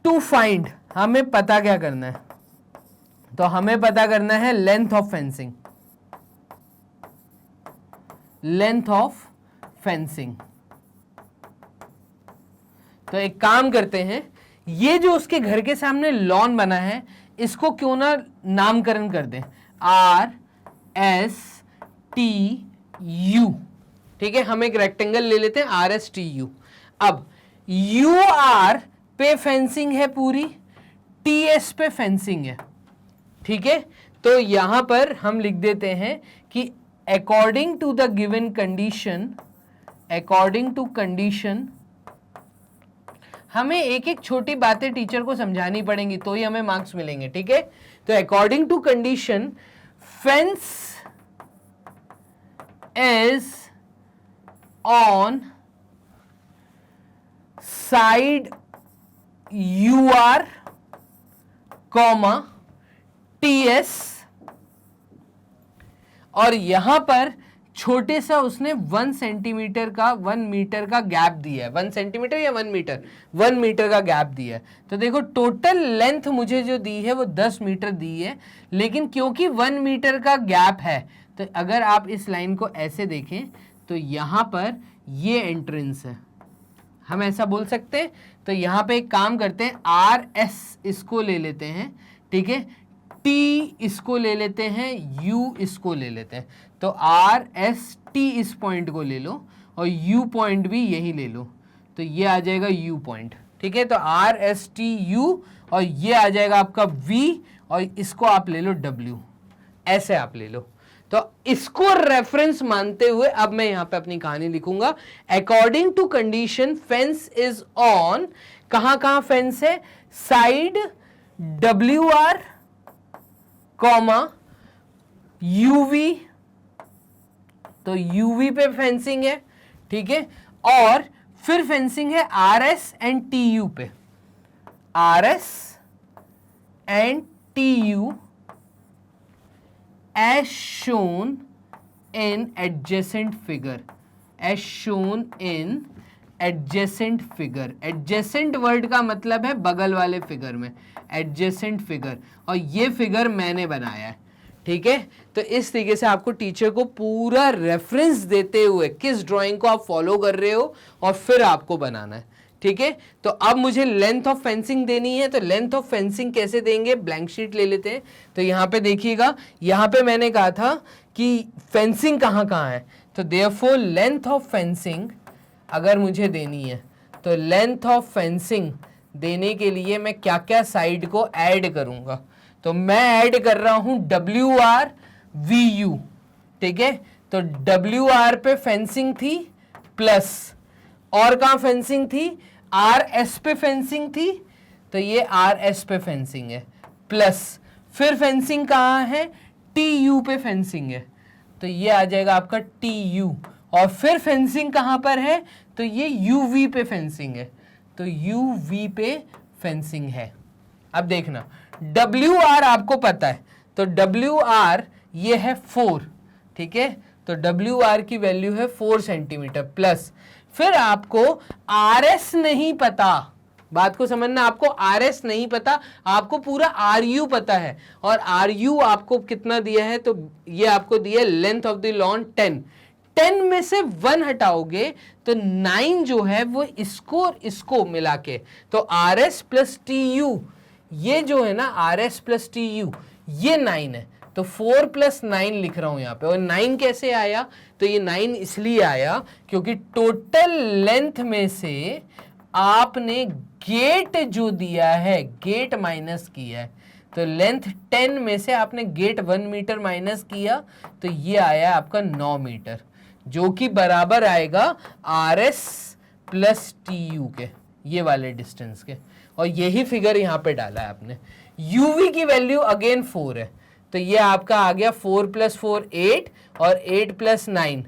To find, हमें पता क्या करना है, तो हमें पता करना है length of fencing, length of fencing. तो एक काम करते हैं, ये जो उसके घर के सामने लॉन बना है इसको क्यों ना नामकरण कर दें, RSTU, ठीक है। हम एक रेक्टेंगल ले लेते हैं RSTU। अब UR पे फेंसिंग है पूरी, TS पे फेंसिंग है, ठीक है। तो यहां पर हम लिख देते हैं कि according to the given condition, according to condition, हमें एक एक छोटी बातें टीचर को समझानी पड़ेंगी तो ही हमें मार्क्स मिलेंगे, ठीक है। तो according to condition fence is on side UR, TS, और यहां पर छोटे सा उसने 1 सेंटीमीटर का 1 मीटर का गैप दिया है, 1 सेंटीमीटर या 1 मीटर, 1 मीटर का गैप दिया है। तो देखो टोटल लेंथ मुझे जो दी है वो 10 मीटर दी है, लेकिन क्योंकि 1 मीटर का गैप है, तो अगर आप इस लाइन को ऐसे देखें तो यहां पर ये एंट्रेंस है, हम ऐसा बोल सकते हैं। तो यहाँ पे एक काम करते हैं, आर एस इसको ले लेते हैं, ठीक है, टी इसको ले लेते हैं, यू इसको ले लेते हैं। तो आर एस टी इस पॉइंट को ले लो और यू पॉइंट भी यही ले लो, तो ये आ जाएगा यू पॉइंट, ठीक है। तो आर एस टी यू और ये आ जाएगा आपका वी और इसको आप ले लो डब्ल्यू, ऐसे आप ले लो। तो इसको रेफरेंस मानते हुए अब मैं यहां पे अपनी कहानी लिखूंगा। According to condition fence is on, कहां कहां फेंस है, side W R comma U V, तो यूवी पे फेंसिंग है, ठीक है। और फिर फेंसिंग है R S and T U पे, R S and T U as shown in adjacent figure, as shown in adjacent figure। adjacent word का मतलब है बगल वाले फिगर में, adjacent फिगर, और ये फिगर मैंने बनाया है, ठीक है। तो इस तरीके से आपको टीचर को पूरा रेफरेंस देते हुए किस ड्राइंग को आप फॉलो कर रहे हो और फिर आपको बनाना है, ठीक है। तो अब मुझे लेंथ ऑफ फेंसिंग देनी है, तो लेंथ ऑफ फेंसिंग कैसे देंगे, ब्लैंक शीट ले लेते हैं। तो यहाँ पे देखिएगा, यहाँ पे मैंने कहा था कि फेंसिंग कहाँ कहाँ है, तो देयरफॉर लेंथ ऑफ फेंसिंग अगर मुझे देनी है तो लेंथ ऑफ फेंसिंग देने के लिए मैं क्या क्या साइड को ऐड करूँगा, तो मैं ऐड कर रहा हूँ डब्ल्यू आर वी यू, ठीक है। तो डब्ल्यू आर पे फेंसिंग थी प्लस, और कहाँ फेंसिंग थी, आर एस पे फेंसिंग थी, तो ये आर एस पे फेंसिंग है प्लस, फिर फेंसिंग कहाँ है, टी यू पे फेंसिंग है, तो ये आ जाएगा आपका टी यू, और फिर फेंसिंग कहाँ पर है, तो ये यू वी पे फेंसिंग है, तो यू वी पे फेंसिंग है। अब देखना डब्ल्यू आर आपको पता है, तो डब्ल्यू आर ये है 4, ठीक है। तो डब्ल्यू आर की वैल्यू है 4 सेंटीमीटर प्लस, फिर आपको आर एस नहीं पता, बात को समझना, आपको आर एस नहीं पता, आपको पूरा आर यू पता है, और आर यू आपको कितना दिया है, तो ये आपको दिया है लेंथ ऑफ द लॉन 10, 10 में से 1 हटाओगे तो 9 जो है वो इसको और इसको मिला के, तो R S plus T U, ये जो है ना R S plus T U ये 9 है, तो 4 + 9 लिख रहा हूं यहां पे। और 9 कैसे आया, तो ये 9 इसलिए आया क्योंकि टोटल लेंथ में से आपने गेट जो दिया है, गेट माइनस किया है, तो लेंथ 10 में से आपने गेट 1 मीटर माइनस किया, तो ये आया आपका 9 मीटर, जो कि बराबर आएगा R S plus T U के, ये वाले डिस्टेंस के। और यही फिगर यहाँ पे डाला है आपने। यूवी की वैल्यू अगेन 4 है, तो ये आपका आ गया 4 + 4 8 और 8 + 9,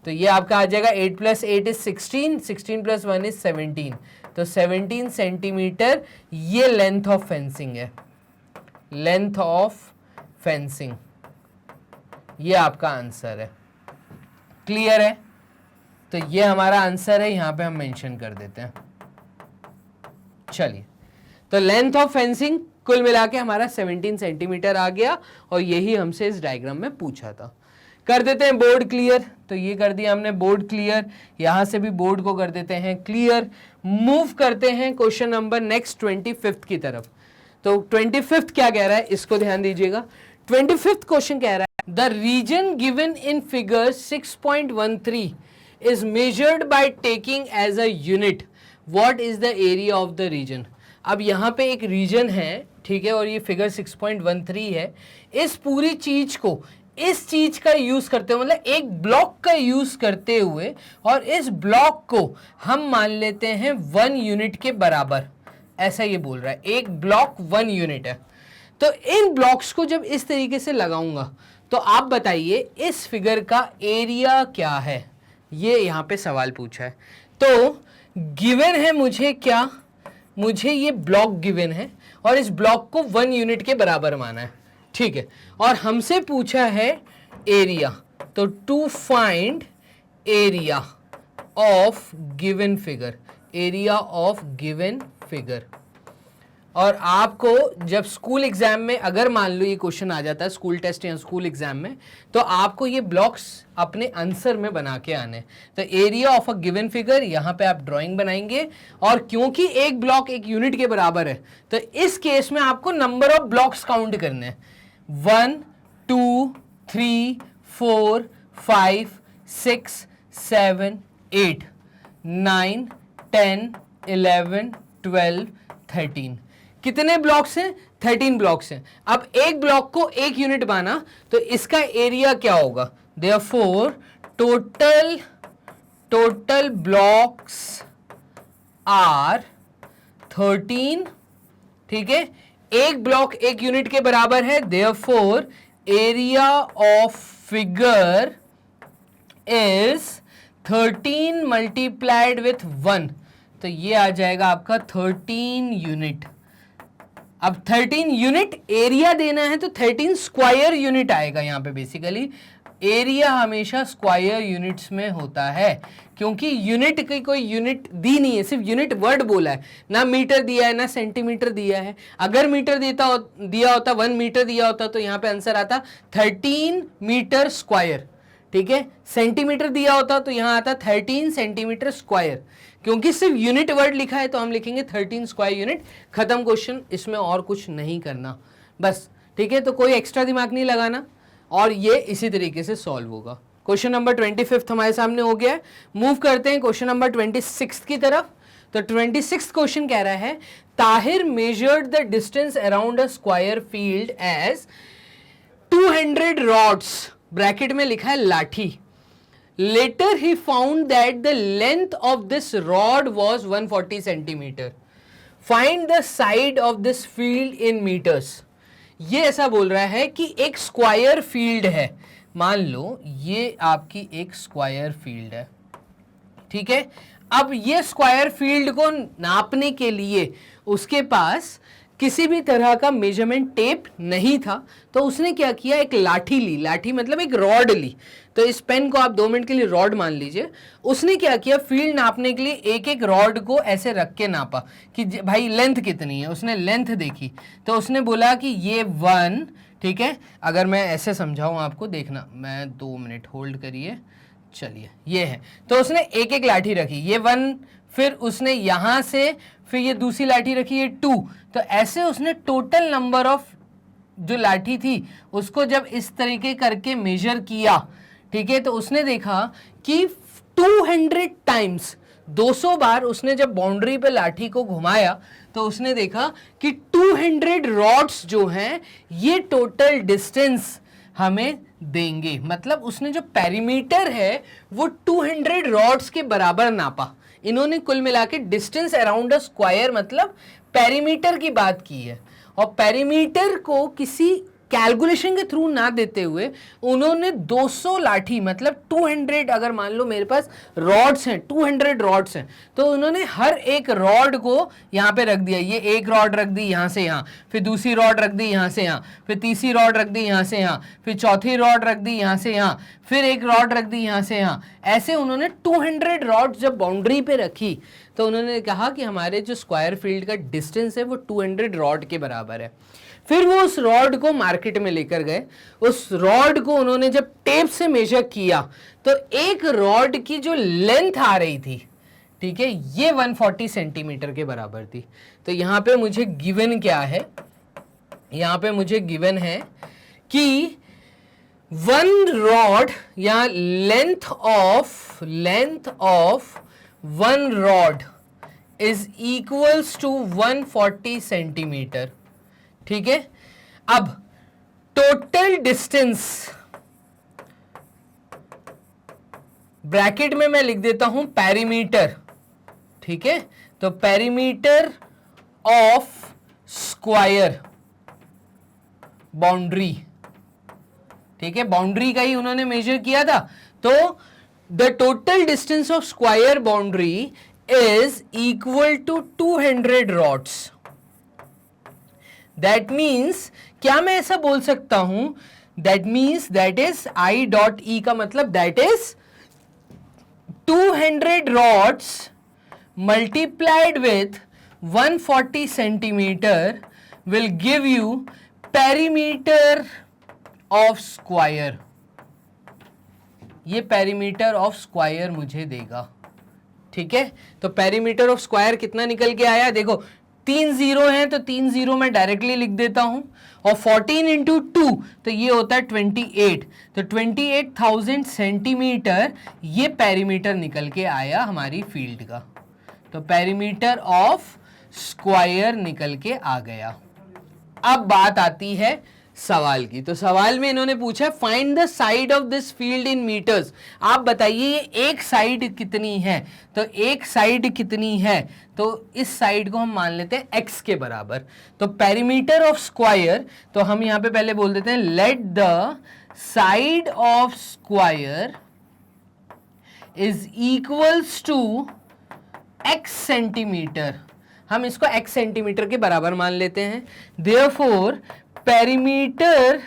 तो ये आपका आ जाएगा 8 + 8 इज 16, 16 + 1 इज 17, तो 17 सेंटीमीटर ये लेंथ ऑफ फेंसिंग है, लेंथ ऑफ फेंसिंग, ये आपका आंसर है। क्लियर है, तो ये हमारा आंसर है, यहां पे हम मेंशन कर देते हैं। चलिए, तो लेंथ ऑफ फेंसिंग कुल मिला के हमारा 17 सेंटीमीटर आ गया, और यही हमसे इस डायग्राम में पूछा था। कर देते हैं बोर्ड क्लियर, तो ये कर दिया हमने बोर्ड क्लियर, यहां से भी बोर्ड को कर देते हैं क्लियर। मूव करते हैं क्वेश्चन नंबर नेक्स्ट 25th की तरफ। तो 25th क्या कह रहा है, इसको ध्यान दीजिएगा। 25th क्वेश्चन कह रहा है the region given in figure 6.13 is measured by taking as a unit, what is the area of the region. अब यहाँ पे एक रीजन है, ठीक है, और ये फिगर 6.13 है। इस पूरी चीज को, इस चीज का यूज करते हुए, मतलब एक ब्लॉक का यूज करते हुए, और इस ब्लॉक को हम मान लेते हैं 1 यूनिट के बराबर, ऐसा ये बोल रहा है। एक ब्लॉक 1 यूनिट है, तो इन ब्लॉक्स को जब इस तरीके से लगाऊंगा, तो आप बताइए इस फिगर का एरिया क्या है, ये यहाँ पे सवाल पूछा है। तो गिवन है मुझे क्या, मुझे ये ब्लॉक गिवन है और इस ब्लॉक को 1 यूनिट के बराबर माना है, ठीक है, और हमसे पूछा है एरिया। तो to find area of given figure, area of given figure, और आपको जब स्कूल एग्जाम में अगर मान लो ये क्वेश्चन आ जाता है स्कूल टेस्ट या स्कूल एग्जाम में, तो आपको ये ब्लॉक्स अपने आंसर में बना के आने। तो area of a given figure, यहाँ पे आप ड्राइंग बनाएंगे, और क्योंकि एक ब्लॉक एक यूनिट के बराबर है तो इस केस में आपको नंबर ऑफ ब्लॉक्स काउंट करने हैं। 1 2 3 4 5 6 7 8 9 10 11 12 13। कितने ब्लॉक्स हैं? 13 ब्लॉक्स हैं। अब एक ब्लॉक को एक यूनिट माना तो इसका एरिया क्या होगा? Therefore total blocks are 13। ठीक है, एक ब्लॉक एक यूनिट के बराबर है, therefore area of figure is 13 multiplied with 1, तो ये आ जाएगा आपका 13 यूनिट। अब 13 यूनिट एरिया देना है तो 13 स्क्वायर यूनिट आएगा। यहां पे बेसिकली एरिया हमेशा स्क्वायर यूनिट्स में होता है, क्योंकि यूनिट की कोई यूनिट दी नहीं है, सिर्फ यूनिट वर्ड बोला है, ना मीटर दिया है ना सेंटीमीटर दिया है। अगर मीटर दिया होता 1 मीटर दिया होता तो यहां पे आंसर आता 13 मीटर स्क्वायर। ठीक है, सेंटीमीटर दिया होता तो यहां आता 13 सेंटीमीटर स्क्वायर। क्योंकि सिर्फ यूनिट वर्ड लिखा है तो हम लिखेंगे 13 स्क्वायर यूनिट। खत्म क्वेश्चन, इसमें और कुछ नहीं करना बस। ठीक है, तो कोई एक्स्ट्रा दिमाग नहीं लगाना और ये इसी तरीके से सॉल्व होगा। क्वेश्चन नंबर 25 हमारे सामने हो गया है। मूव करते हैं क्वेश्चन नंबर 26 की तरफ। तो 26 क्वेश्चन कह रहा है Tahir measured the distance around a square field as 200 rods, bracket में लिखा है लाठी। Later he found that the length of this rod was 140 centimeter. Find the side of this field in meters. ये ऐसा बोल रहा है कि एक स्क्वायर फील्ड है, मान लो ये आपकी एक स्क्वायर फील्ड है। ठीक है, अब ये स्क्वायर फील्ड को नापने के लिए उसके पास किसी भी तरह का मेजरमेंट टेप नहीं था, तो उसने क्या किया, एक लाठी ली, लाठी मतलब एक रॉड ली। तो इस पेन को आप 2 मिनट के लिए रॉड मान लीजिए। उसने क्या किया, फील्ड नापने के लिए एक एक रॉड को ऐसे रख के नापा कि भाई लेंथ कितनी है। उसने लेंथ देखी तो उसने बोला कि ये 1, ठीक है, अगर मैं ऐसे समझाऊं आपको, देखना, मैं 2 मिनट होल्ड करिए, चलिए ये है। तो उसने एक एक लाठी रखी, ये 1, फिर उसने यहां से फिर ये दूसरी लाठी रखी, ये 2। तो ऐसे उसने टोटल नंबर ऑफ जो लाठी थी उसको जब इस तरीके करके मेजर किया, ठीक है, तो उसने देखा कि 200 टाइम्स, 200 बार उसने जब बाउंड्री पे लाठी को घुमाया तो उसने देखा कि 200 रॉड्स जो हैं ये टोटल डिस्टेंस हमें देंगे। मतलब उसने जो पेरीमीटर है वो 200 रॉड्स के बराबर नापा। इन्होंने कुल मिला के डिस्टेंस अराउंड अ स्क्वायर मतलब पेरीमीटर की बात की है, और पेरीमीटर को किसी कैलकुलेशन के थ्रू ना देते हुए उन्होंने 200 लाठी मतलब 200, अगर मान लो मेरे पास रॉड्स हैं, 200 रॉड्स हैं, तो उन्होंने हर एक रॉड को यहाँ पे रख दिया। ये एक रॉड रख दी यहाँ से यहाँ, फिर दूसरी रॉड रख दी यहाँ से यहाँ, फिर तीसरी रॉड रख दी यहाँ से यहाँ, फिर चौथी रॉड रख दी यहाँ से यहाँ, फिर एक रॉड रख दी यहाँ से यहाँ। ऐसे उन्होंने 200 रॉड जब बाउंड्री पे रखी तो उन्होंने कहा कि हमारे जो स्क्वायर फील्ड का डिस्टेंस है वो 200 रॉड के बराबर है। फिर वो उस रॉड को मार्केट में लेकर गए। उस रॉड को उन्होंने जब टेप से मेजर किया तो एक रॉड की जो लेंथ आ रही थी, ठीक है, ये 140 सेंटीमीटर के बराबर थी। तो यहां पे मुझे गिवन क्या है, यहां पे मुझे गिवन है कि 1 रॉड या length of 1 rod is equals to 140 centimetre. ठीक है, अब टोटल डिस्टेंस ब्रैकेट में मैं लिख देता हूं पेरीमीटर। ठीक है, तो पेरीमीटर ऑफ स्क्वायर बाउंड्री, ठीक है, बाउंड्री का ही उन्होंने मेजर किया था। तो the total distance of square boundary is equal to 200 rods. That means, क्या मैं ऐसा बोल सकता हूं, that means that is I dot E का मतलब that is 200 rods multiplied with 140 centimetre will give you perimeter of square, ये पेरीमीटर ऑफ स्क्वायर मुझे देगा। ठीक है, तो पेरीमीटर ऑफ स्क्वायर कितना निकल के आया, देखो 3 जीरो हैं तो 3 जीरो मैं डायरेक्टली लिख देता हूं, और 14 इंटू 2 तो ये होता है 28, तो 28,000 सेंटीमीटर ये पेरीमीटर निकल के आया हमारी फील्ड का। तो पेरीमीटर ऑफ स्क्वायर निकल के आ गया। अब बात आती है सवाल की, तो सवाल में इन्होंने पूछा find the side of this field in metres. आप बताइए ये एक साइड कितनी है, तो एक साइड कितनी है, तो इस साइड को हम मान लेते हैं x के बराबर। तो पेरीमीटर ऑफ स्क्वायर, तो हम यहां पे पहले बोल देते हैं let the side of square is equals to x centimetre, हम इसको x सेंटीमीटर के बराबर मान लेते हैं। देयरफॉर पेरीमीटर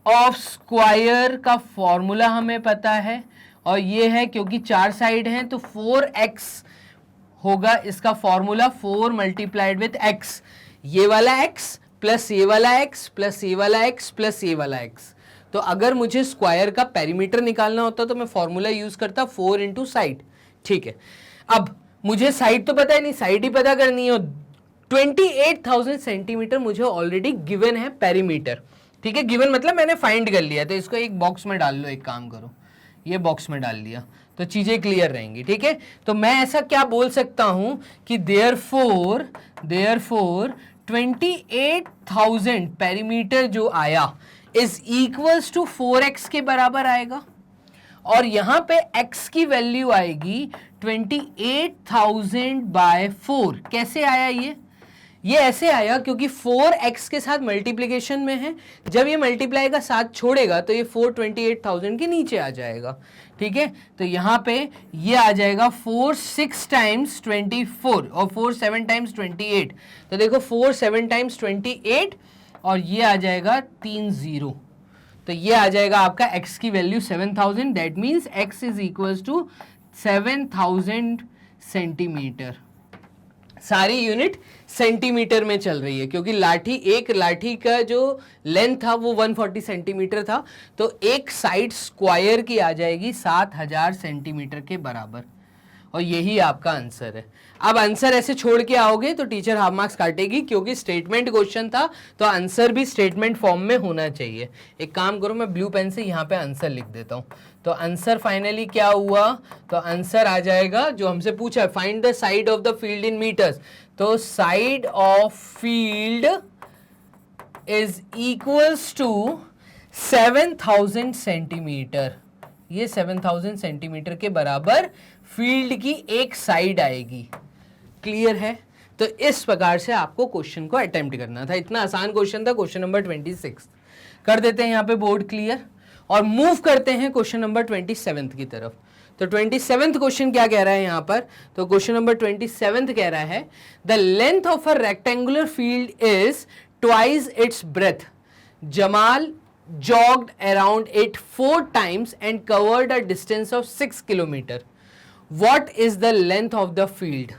ऑफ स्क्वायर का फॉर्मूला हमें पता है, और ये है क्योंकि 4 साइड हैं तो 4x होगा इसका फॉर्मूला, 4 मल्टीप्लाइड विथ x, ये वाला x प्लस ये वाला x प्लस ये वाला x प्लस ये वाला x। तो अगर मुझे स्क्वायर का पेरीमीटर निकालना होता तो मैं फॉर्मूला यूज करता 4 इंटू साइड। ठीक है, अब मुझे साइड तो पता है नहीं, साइड ही पता करनी है। 28,000 सेंटीमीटर मुझे ऑलरेडी गिवन है पेरीमीटर। ठीक है, गिवन मतलब मैंने फाइंड कर लिया, तो इसको एक बॉक्स में डाल लो, एक काम करो ये बॉक्स में डाल लिया तो चीजें क्लियर रहेंगी। ठीक है, तो मैं ऐसा क्या बोल सकता हूं कि देयरफॉर 28,000 पेरीमीटर जो आया इज इक्वल्स टू 4x के बराबर आएगा, और यहां पे x की वैल्यू आएगी 28,000 बाय 4। कैसे आया ये ऐसे आया क्योंकि 4x के साथ मल्टीप्लिकेशन में है, जब ये मल्टीप्लाई का साथ छोड़ेगा तो ये 4 28,000 के नीचे आ जाएगा। ठीक है, तो यहां पे ये आ जाएगा 4 6 टाइम्स 24 और 4 7 टाइम्स 28, तो देखो 4 7 टाइम्स 28 और ये आ जाएगा 3 0, तो ये आ जाएगा आपका x की value 7000, that means x is equals to 7000 centimetre. सारी यूनिट सेंटीमीटर में चल रही है क्योंकि एक लाठी का जो लेंथ था वो 140 सेंटीमीटर था, तो एक साइड स्क्वायर की आ जाएगी 7000 सेंटीमीटर के बराबर, और यही आपका आंसर है। अब आंसर ऐसे छोड़ के आओगे तो टीचर हाफ मार्क्स काटेगी, क्योंकि स्टेटमेंट क्वेश्चन था तो आंसर भी स्टेटमेंट फॉर्म में होना चाहिए। एक काम करो, मैं ब्लू पेन से यहाँ पे आंसर लिख देता हूँ। तो आंसर फाइनली क्या हुआ, तो आंसर आ जाएगा जो हमसे पूछा है, find the side of the field in metres. तो side of field is equals to 7000 centimetre, ये 7000 सेंटीमीटर के बराबर फील्ड की एक साइड आएगी। क्लियर है? तो इस प्रकार से आपको क्वेश्चन को अटेम्प्ट करना था। इतना आसान क्वेश्चन था, क्वेश्चन नंबर 26 कर देते हैं यहाँ पे बोर्ड क्लियर, और मूव करते हैं क्वेश्चन नंबर 27 की तरफ। तो 27th क्वेश्चन क्या कह रहा है यहाँ पर, तो क्वेश्चन नंबर 27 कह रहा है the length of a rectangular field is twice its breadth. Jamal jogged around it 4 times and covered a distance of 6 kilometer. What is the length of the field?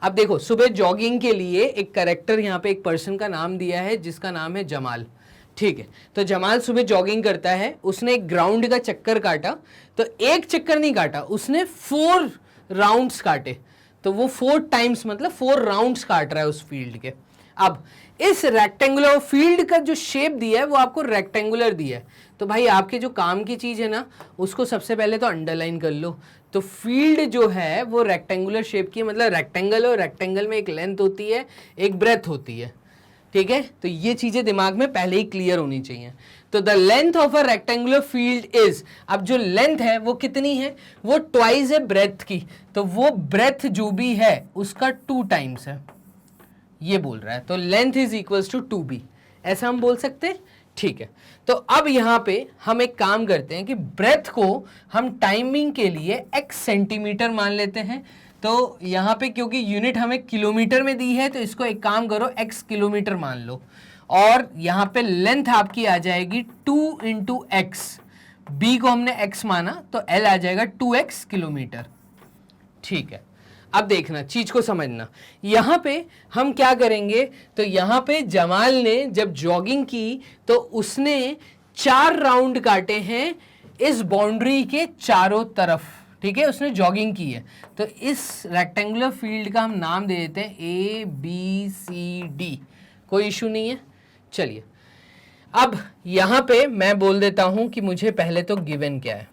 अब देखो, सुबह जॉगिंग के लिए एक करेक्टर यहाँ पे एक पर्सन का नाम दिया है जिसका नाम है जमाल। ठीक है, तो जमाल सुबह जॉगिंग करता है, उसने एक ग्राउंड का चक्कर काटा, तो एक चक्कर नहीं काटा, उसने 4 राउंड्स काटे, तो वो 4 टाइम्स मतलब 4 राउंड्स काट रहा है उस फील्ड के। अब इस रेक्टेंगुलर फील्ड का जो शेप दिया है वो आपको रेक्टेंगुलर दिया है, तो भाई आपके जो काम की चीज है ना उसको सबसे पहले तो अंडरलाइन कर लो। तो फील्ड जो है वो रेक्टेंगुलर शेप की, मतलब रेक्टेंगल, और रेक्टेंगल में एक लेंथ होती है, एक ब्रेथ होती है। ठीक है, तो ये चीजें दिमाग में पहले ही क्लियर होनी चाहिए। तो the length of a rectangular field is, अब जो लेंथ है वो कितनी है, वो ट्वाइस है ब्रेथ की, तो वो ब्रेथ जो भी है उसका 2 टाइम्स है, ये बोल रहा है। तो length is equals to 2b, ऐसा हम बोल सकते हैं। ठीक है, तो अब यहां पे हम एक काम करते हैं कि ब्रेथ को हम टाइमिंग के लिए x सेंटीमीटर मान लेते हैं। तो यहां पे क्योंकि यूनिट हमें किलोमीटर में दी है तो इसको एक काम करो x किलोमीटर मान लो, और यहां पे लेंथ आपकी आ जाएगी 2 इंटू एक्स, b को हमने x माना तो l आ जाएगा 2x किलोमीटर। ठीक है, अब देखना, चीज को समझना, यहां पे हम क्या करेंगे, तो यहां पे जमाल ने जब जॉगिंग की तो उसने 4 राउंड काटे हैं इस बाउंड्री के चारों तरफ, ठीक है, उसने जॉगिंग की है। तो इस रेक्टेंगुलर फील्ड का हम नाम दे देते हैं ABCD, कोई इशू नहीं है। चलिए अब यहां पे मैं बोल देता हूं कि मुझे पहले तो गिवन क्या है,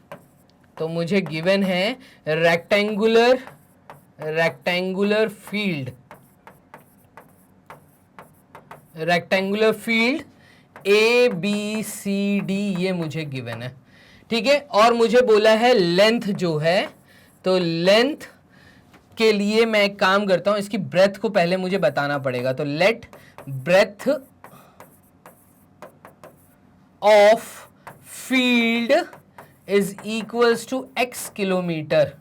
तो मुझे गिवन है रेक्टेंगुलर फील्ड ABCD, ये मुझे गिवन है, ठीक है। और मुझे बोला है लेंथ जो है, तो लेंथ के लिए मैं एक काम करता हूं, इसकी ब्रेथ को पहले मुझे बताना पड़ेगा। तो let breadth of field is equals to x kilometre,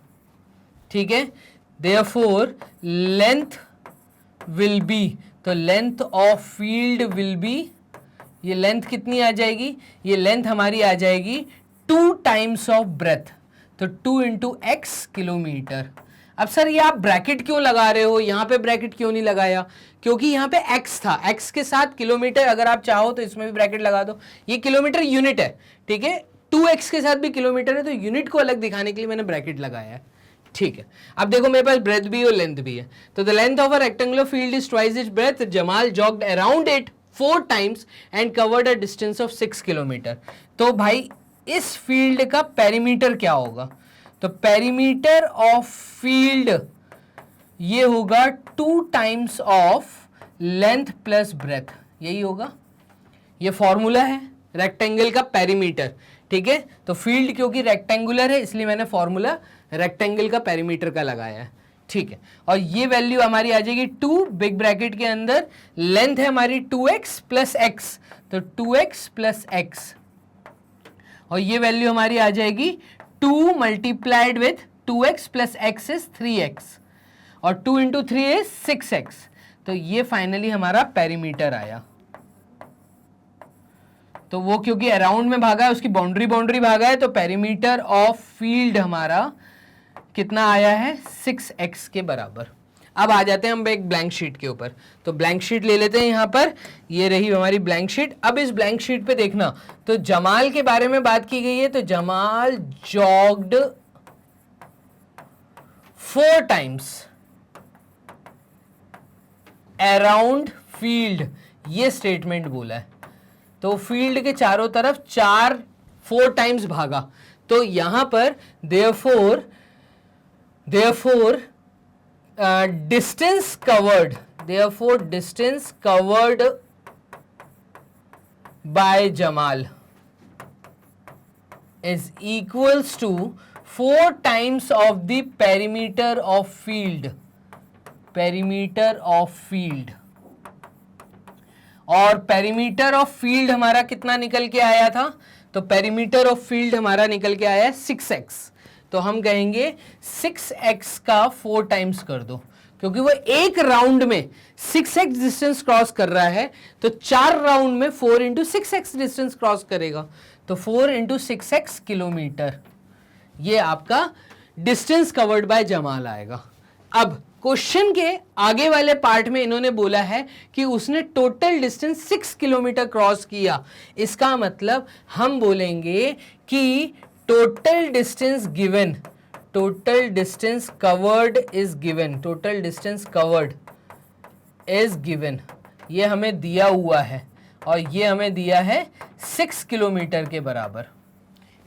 ठीक है। देयरफॉर लेंथ विल बी, तो length of field will be, ये लेंथ कितनी आ जाएगी, ये लेंथ हमारी आ जाएगी 2 टाइम्स ऑफ ब्रेथ, तो 2 इंटू एक्स किलोमीटर। अब सर ये आप ब्रैकेट क्यों लगा रहे हो, यहां पे ब्रैकेट क्यों नहीं लगाया, क्योंकि यहां पे x था, x के साथ किलोमीटर, अगर आप चाहो तो इसमें भी ब्रैकेट लगा दो, ये किलोमीटर यूनिट है, ठीक है, 2x के साथ भी किलोमीटर है, तो यूनिट को अलग दिखाने के लिए मैंने ब्रैकेट लगाया है, ठीक है। अब देखो मेरे पास ब्रेथ भी और लेंथ भी है, तो the length of a rectangular field is twice its breadth. Jamal jogged around it 4 times and covered a distance of 6 kilometre. तो भाई इस फील्ड का पेरीमीटर क्या होगा, तो पेरीमीटर ऑफ फील्ड ये होगा 2 times of length plus breadth, यही होगा, ये फॉर्मूला है रेक्टेंगल का पेरीमीटर, ठीक है। तो फील्ड क्योंकि रेक्टेंगुलर है इसलिए मैंने फॉर्मूला रेक्टेंगल का पेरीमीटर का लगाया है, ठीक है। और ये वैल्यू हमारी आ जाएगी 2 बिग ब्रैकेट के अंदर, लेंथ है हमारी 2x प्लस एक्स, तो 2x प्लस एक्स, और ये वैल्यू हमारी आ जाएगी 2 multiplied with 2x plus x is 3x, और 2 इंटू 3 इज 6x, तो ये फाइनली हमारा पेरीमीटर आया। तो वो क्योंकि अराउंड में भागा है, उसकी बाउंड्री भागा है, तो पेरीमीटर ऑफ फील्ड हमारा कितना आया है, 6x के बराबर। अब आ जाते हैं हम एक ब्लैंक शीट के ऊपर, तो ब्लैंक शीट ले लेते हैं यहां पर, ये रही हमारी ब्लैंक शीट। अब इस ब्लैंक शीट पे देखना, तो जमाल के बारे में बात की गई है, तो जमाल जॉग्ड 4 टाइम्स अराउंड फील्ड, ये स्टेटमेंट बोला है, तो फील्ड के चारों तरफ 4 टाइम्स भागा, तो यहां पर therefore distance covered by Jamal is equals to 4 times of the perimeter of field, और पेरीमीटर ऑफ फील्ड हमारा कितना निकल के आया था, तो पेरीमीटर ऑफ फील्ड हमारा निकल के आया 6x, तो हम कहेंगे 6x का 4 टाइम्स कर दो, क्योंकि वो एक राउंड में 6x डिस्टेंस क्रॉस कर रहा है, तो 4 राउंड में 4 इंटू 6x डिस्टेंस क्रॉस करेगा, तो 4 इंटू 6x किलोमीटर, ये आपका डिस्टेंस कवर्ड बाय जमाल आएगा। अब क्वेश्चन के आगे वाले पार्ट में इन्होंने बोला है कि उसने टोटल डिस्टेंस 6 किलोमीटर क्रॉस किया, इसका मतलब हम बोलेंगे कि total distance covered is given, ये हमें दिया हुआ है, और ये हमें दिया है 6 किलोमीटर के बराबर।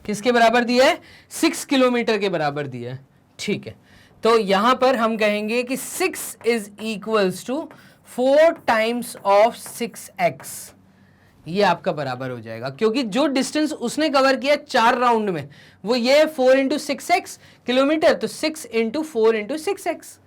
किसके बराबर दिया है, 6 किलोमीटर के बराबर दिया है, ठीक है। तो यहां पर हम कहेंगे कि 6 is equals to 4 times of 6x, ये आपका बराबर हो जाएगा, क्योंकि जो डिस्टेंस उसने कवर किया 4 राउंड में वो ये 4 इंटू 6x किलोमीटर, तो 6 इंटू 4 इंटू 6x।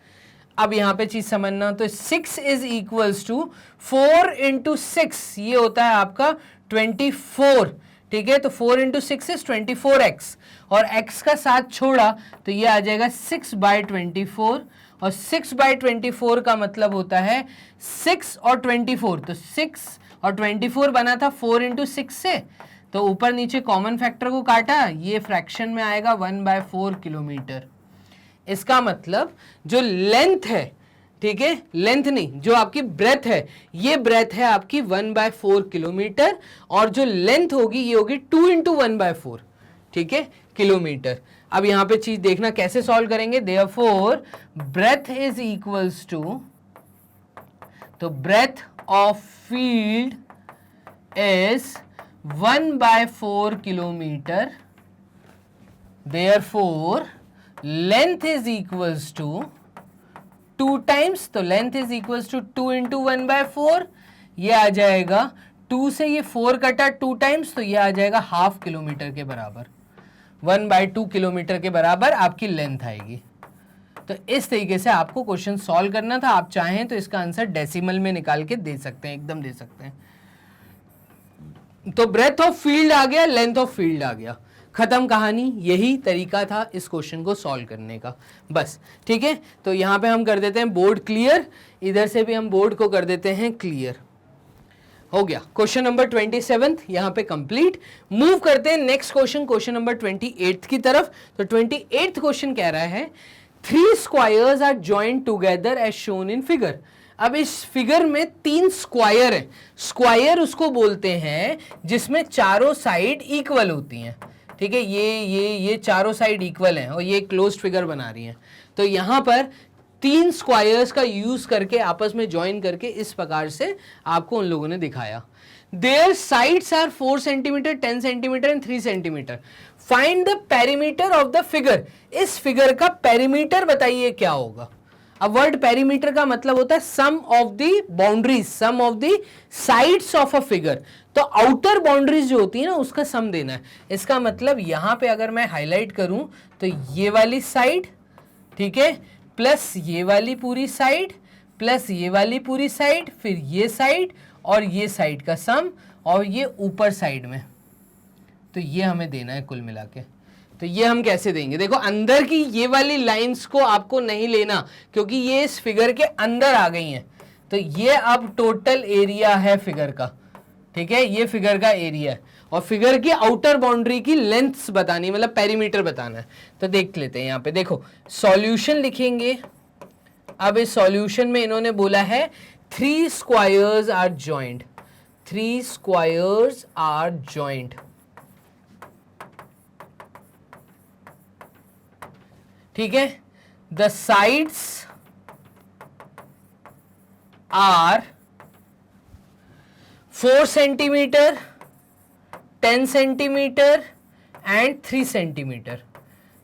अब यहां पे चीज समझना, तो 6 इज इक्वल्स टू 4 इंटू 6, ये होता है आपका 24, ठीक है। तो 4 इंटू 6 इज 24x, और x का साथ छोड़ा तो ये आ जाएगा 6/24, और 6/24 का मतलब होता है 6 और 24, तो 6 और 24 बना था 4 इंटू 6 से, तो ऊपर नीचे कॉमन फैक्टर को काटा, ये फ्रैक्शन में आएगा 1/4 किलोमीटर। इसका मतलब जो लेंथ है, ठीक है, लेंथ नहीं, जो आपकी ब्रेथ है, ये ब्रेथ है आपकी 1/4 किलोमीटर, और जो लेंथ होगी ये होगी 2 × 1/4, ठीक है, किलोमीटर। अब यहां पे चीज देखना कैसे सॉल्व करेंगे। Therefore breadth is equals to, तो breadth of field is 1/4 kilometre, therefore length is equals to 2 times, तो लेंथ इज इक्वल्स टू 2 × 1/4, ये आ जाएगा 2 से ये 4 कटा 2 टाइम्स, तो ये आ जाएगा ½ किलोमीटर के बराबर, 1/2 किलोमीटर के बराबर आपकी लेंथ आएगी। तो इस तरीके से आपको क्वेश्चन सॉल्व करना था। आप चाहें तो इसका आंसर डेसिमल में निकाल के दे सकते हैं, एकदम दे सकते हैं। तो ब्रेथ ऑफ फील्ड आ गया, लेंथ ऑफ फील्ड आ गया, खत्म कहानी। यही तरीका था इस क्वेश्चन को सॉल्व करने का, बस, ठीक है। तो यहां पे हम कर देते हैं बोर्ड क्लियर, इधर से भी हम बोर्ड को कर देते हैं क्लियर। हो गया क्वेश्चन नंबर 27 यहां पे कंप्लीट। मूव करते हैं नेक्स्ट क्वेश्चन, क्वेश्चन नंबर 28 की तरफ। तो 28th क्वेश्चन कह रहा है 3 squares are joined together as shown in figure. अब इस फिगर में 3 स्क्वायर है। स्क्वायर उसको बोलते हैं जिसमें चारों साइड इक्वल होती हैं, ठीक है, ये चारों साइड इक्वल हैं और ये क्लोज्ड फिगर बना रही हैं। तो यहां पर 3 स्क्वायर्स का यूज करके आपस में ज्वाइन करके इस प्रकार से आपको उन लोगों ने दिखाया। Their sides are 4 centimetre, 10 centimetre and 3 centimetre. Find the perimeter of the figure. इस फिगर का पेरीमीटर बताइए क्या होगा। अब वर्ड पेरीमीटर का मतलब होता है sum of the boundaries, sum of the sides of a figure. तो आउटर बाउंड्रीज जो होती है ना उसका सम देना है। इसका मतलब यहां पे अगर मैं हाईलाइट करूं तो ये वाली साइड, ठीक है, प्लस ये वाली पूरी साइड, प्लस ये वाली पूरी साइड, फिर ये साइड और ये साइड का सम, और ये ऊपर साइड में, तो ये हमें देना है कुल मिला के। तो ये हम कैसे देंगे, देखो अंदर की ये वाली लाइंस को आपको नहीं लेना क्योंकि ये इस फिगर के अंदर आ गई हैं। तो ये अब टोटल एरिया है फिगर का, ठीक है, ये फिगर का एरिया है, और फिगर की आउटर बाउंड्री की लेंथ बतानी, मतलब पेरीमीटर बताना है। तो देख लेते हैं, यहां पे देखो सॉल्यूशन लिखेंगे। अब इस सॉल्यूशन में इन्होंने बोला है 3 squares are joint, 3 squares are joint, ठीक है। The sides are 4 centimetre, 10 centimetre and 3 centimetre.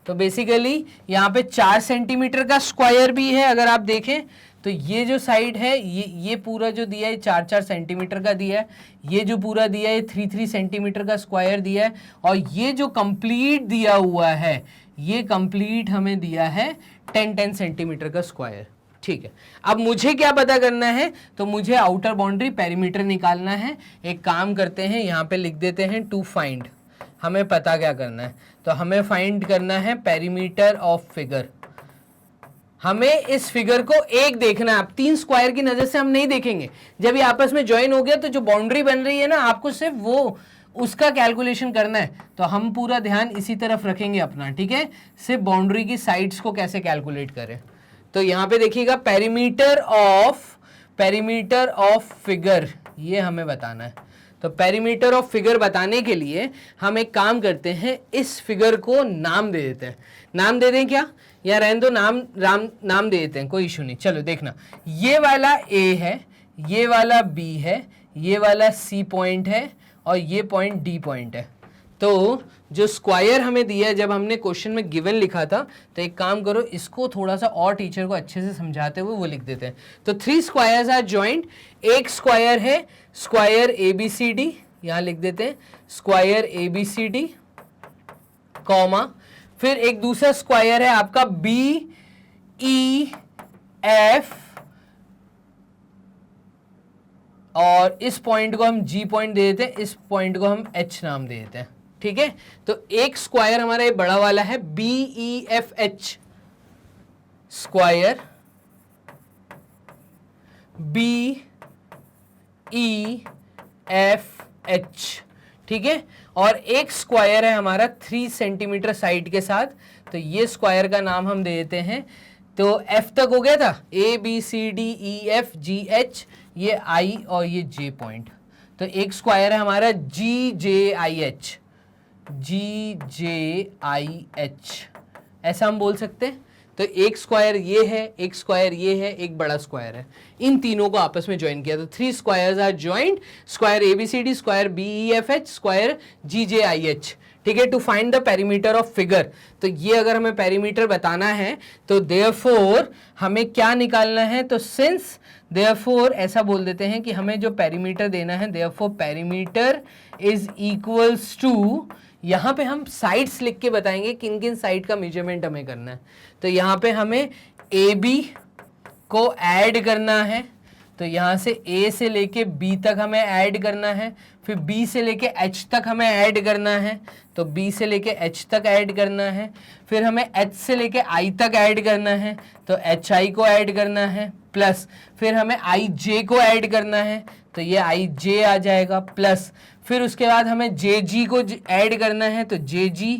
तो बेसिकली यहां पे 4 सेंटीमीटर का स्क्वायर भी है। अगर आप देखें तो ये जो साइड है, ये पूरा जो दिया है 4-4 सेंटीमीटर का दिया है, ये जो पूरा दिया है 3-3 सेंटीमीटर का स्क्वायर दिया है, और ये जो कंप्लीट दिया हुआ है ये कंप्लीट हमें दिया है 10-10 सेंटीमीटर का स्क्वायर, ठीक है। अब मुझे क्या पता करना है, तो मुझे आउटर बाउंड्री पेरीमीटर निकालना है। एक काम करते हैं, यहां पे लिख देते हैं टू फाइंड। हमें पता क्या करना है, तो हमें फाइंड करना है पेरीमीटर ऑफ फिगर। हमें इस फिगर को एक देखना है। आप 3 स्क्वायर की नजर से हम नहीं देखेंगे। जब ये आपस में ज्वाइन हो गया तो जो बाउंड्री बन रही है ना, आपको सिर्फ वो उसका कैलकुलेशन करना है। तो हम पूरा ध्यान इसी तरफ रखेंगे अपना, ठीक है, सिर्फ बाउंड्री की साइड्स को कैसे कैलकुलेट करें। तो यहां पे देखिएगा पेरीमीटर ऑफ फिगर, ये हमें बताना है। तो पेरीमीटर ऑफ फिगर बताने के लिए हम एक काम करते हैं, इस फिगर को नाम दे देते हैं। नाम दे दें क्या, या रहने दो, नाम दे देते हैं, कोई इशू नहीं। चलो देखना, ये वाला ए है, ये वाला बी है, ये वाला सी पॉइंट है, और ये पॉइंट डी पॉइंट है। तो जो स्क्वायर हमें दिया है, जब हमने क्वेश्चन में गिवन लिखा था, तो एक काम करो, इसको थोड़ा सा और टीचर को अच्छे से समझाते हुए वो लिख देते हैं। तो 3 स्क्वायर्स आर जॉइंट। एक स्क्वायर है स्क्वायर ABCD, यहां लिख देते हैं स्क्वायर ABCD, कॉमा, फिर एक दूसरा स्क्वायर है आपका BEF, और इस पॉइंट को हम G पॉइंट दे देते हैं, इस पॉइंट को हम H नाम दे देते हैं, ठीक है। तो एक स्क्वायर हमारा ये बड़ा वाला है BEFH, स्क्वायर BEFH, ठीक है, और एक स्क्वायर है हमारा 3 सेंटीमीटर साइड के साथ, तो ये स्क्वायर का नाम हम दे देते हैं, तो F तक हो गया था, ABCDEFGH, ये I और ये J पॉइंट, तो एक स्क्वायर है हमारा GJIH, ऐसा हम बोल सकते हैं। तो एक स्क्वायर ये है, एक स्क्वायर ये है, एक बड़ा स्क्वायर है, इन तीनों को आपस में ज्वाइन किया तो 3 squares are joint, square ABCD, square BEFH, square GJIH। ठीक है, to find the perimeter of figure, तो ये अगर हमें पेरीमीटर बताना है तो देयरफॉर हमें क्या निकालना है, तो सिंस देयरफॉर ऐसा बोल देते हैं कि हमें जो पेरीमीटर देना है, therefore perimeter is equals to, यहाँ पे हम साइड्स लिख के बताएंगे किन किन साइड का मेजरमेंट हमें करना है। तो यहाँ पे हमें AB को ऐड करना है, तो यहाँ से A से लेके B तक हमें ऐड करना है, फिर B से लेके H तक हमें ऐड करना है, तो B से लेके H तक ऐड करना है, फिर हमें H से लेके I तक ऐड करना है, तो HI को ऐड करना है, प्लस फिर हमें IJ को ऐड करना है, तो ये IJ आ जाएगा, प्लस फिर उसके बाद हमें JG को ऐड करना है, तो JG,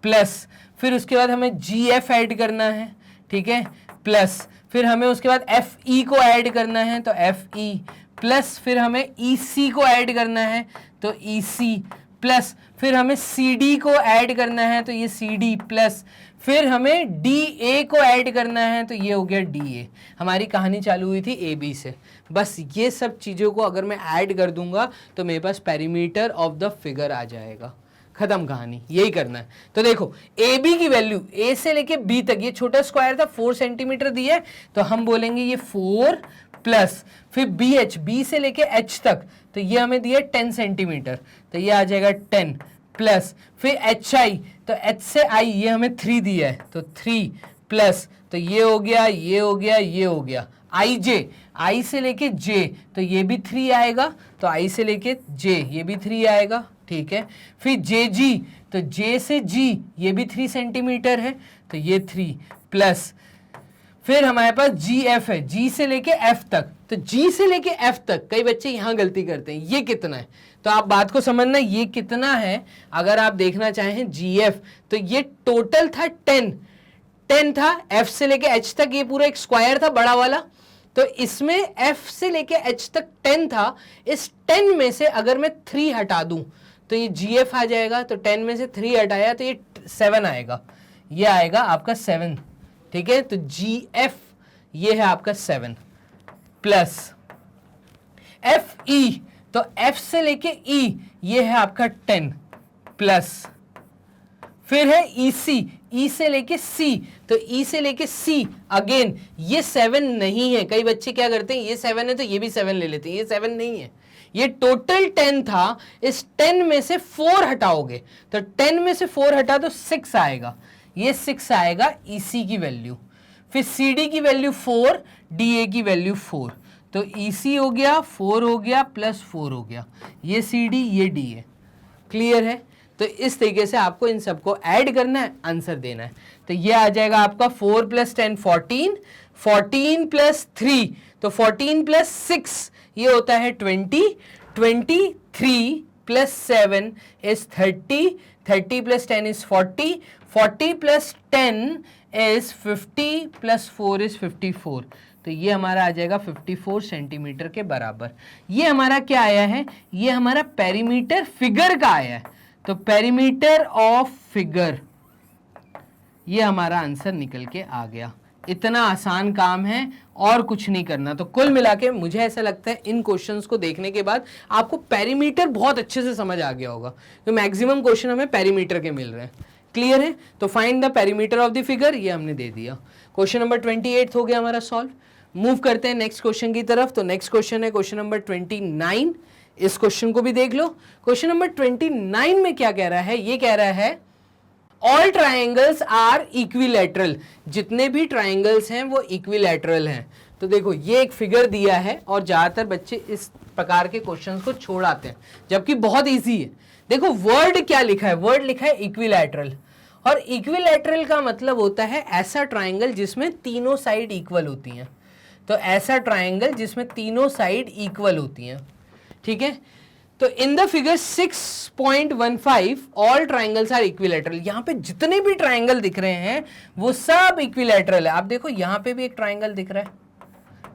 प्लस फिर उसके बाद हमें GF ऐड करना है, ठीक है, प्लस फिर हमें उसके बाद FE को ऐड करना है, तो FE, प्लस फिर हमें EC को ऐड करना है, तो EC, प्लस फिर हमें CD को ऐड करना है, तो ये CD, प्लस फिर हमें DA को ऐड करना है, तो ये हो गया DA। हमारी कहानी चालू हुई थी AB से, बस ये सब चीज़ों को अगर मैं ऐड कर दूंगा तो मेरे पास पेरीमीटर ऑफ द फिगर आ जाएगा, खत्म कहानी, यही करना है। तो देखो AB की वैल्यू A से लेके B तक, ये छोटा स्क्वायर था 4 सेंटीमीटर दिया है, तो हम बोलेंगे ये 4, प्लस फिर BH, B से लेके H तक, तो ये हमें दिया 10 सेंटीमीटर, तो ये आ जाएगा 10, प्लस फिर HI, तो H से I ये हमें 3 दिया है, तो 3, प्लस तो ये हो गया, ये हो गया, ये हो गया, IJ, I से लेके J, तो ये भी 3 आएगा, तो I से लेके J ये भी 3 आएगा, ठीक है, फिर JG, तो J से G ये भी 3 सेंटीमीटर है, तो ये 3, प्लस फिर हमारे पास GF है, G से लेके F तक, तो G से लेके F तक, कई बच्चे यहां गलती करते हैं, ये कितना है, तो आप बात को समझना, ये कितना है, अगर आप देखना चाहें GF, तो ये टोटल था 10 था, F से लेके H तक ये पूरा एक स्क्वायर था बड़ा वाला, तो इसमें F से लेके H तक 10 था, इस 10 में से अगर मैं 3 हटा दूं तो ये GF आ जाएगा, तो 10 में से 3 हटाया तो ये 7 आएगा, ये आएगा आपका 7, ठीक है, तो GF ये है आपका 7, प्लस FE, तो F से लेके E ये है आपका 10, प्लस फिर है EC, E से लेके C, तो E से लेके C अगेन ये 7 नहीं है, कई बच्चे क्या करते हैं, ये 7 है तो ये भी 7 ले लेते हैं, ये 7 नहीं है, ये टोटल 10 था, इस 10 में से 4 हटाओगे, तो 10 में से 4 हटा तो 6 आएगा, ये 6 आएगा EC की वैल्यू, फिर CD की वैल्यू 4, DA की वैल्यू 4, तो EC हो गया 4 हो गया प्लस 4 हो गया, ये CD ये DA, क्लियर है। तो इस तरीके से आपको इन सबको ऐड करना है, आंसर देना है, तो ये आ जाएगा आपका 4 + 10 14, 14 + 3, तो 14 + 6 ये होता है 20, 23 + 7 is 30, 30 + 10 is 40, 40 + 10 is 50 + 4 is 54, तो ये हमारा आ जाएगा 54 सेंटीमीटर के बराबर। ये हमारा क्या आया है, ये हमारा पेरीमीटर फिगर का आया है, तो पेरीमीटर ऑफ फिगर, ये हमारा आंसर निकल के आ गया। इतना आसान काम है और कुछ नहीं करना। तो कुल मिला के मुझे ऐसा लगता है इन क्वेश्चंस को देखने के बाद आपको पेरीमीटर बहुत अच्छे से समझ आ गया होगा, तो मैक्सिमम क्वेश्चन हमें पेरीमीटर के मिल रहे हैं, क्लियर है। तो find the perimeter of the figure, ये हमने दे दिया। क्वेश्चन नंबर 28 हो गया हमारा सॉल्व। मूव करते हैं नेक्स्ट क्वेश्चन की तरफ। तो नेक्स्ट क्वेश्चन है क्वेश्चन नंबर 29। इस क्वेश्चन को भी देख लो। क्वेश्चन नंबर 29 में क्या कह रहा है, ये कह रहा है ऑल ट्राइंगल्स आर इक्विलैटरल, जितने भी ट्राइंगल्स हैं वो इक्विलैटरल हैं। तो देखो ये एक फिगर दिया है और ज्यादातर बच्चे इस प्रकार के क्वेश्चंस को छोड़ आते हैं, जबकि बहुत इजी है। देखो वर्ड क्या लिखा है, वर्ड लिखा है इक्विलैटरल, और इक्विलैटरल का मतलब होता है ऐसा ट्राइंगल जिसमें तीनों साइड इक्वल होती हैं। तो ऐसा ट्राइंगल जिसमें तीनों साइड इक्वल होती हैं, ठीक है। तो in the figure 6.15 all triangles are equilateral. यहां पे जितने भी ट्राइंगल दिख रहे हैं वो सब इक्विलैटरल है। आप देखो यहां पे भी एक ट्राइंगल दिख रहा है,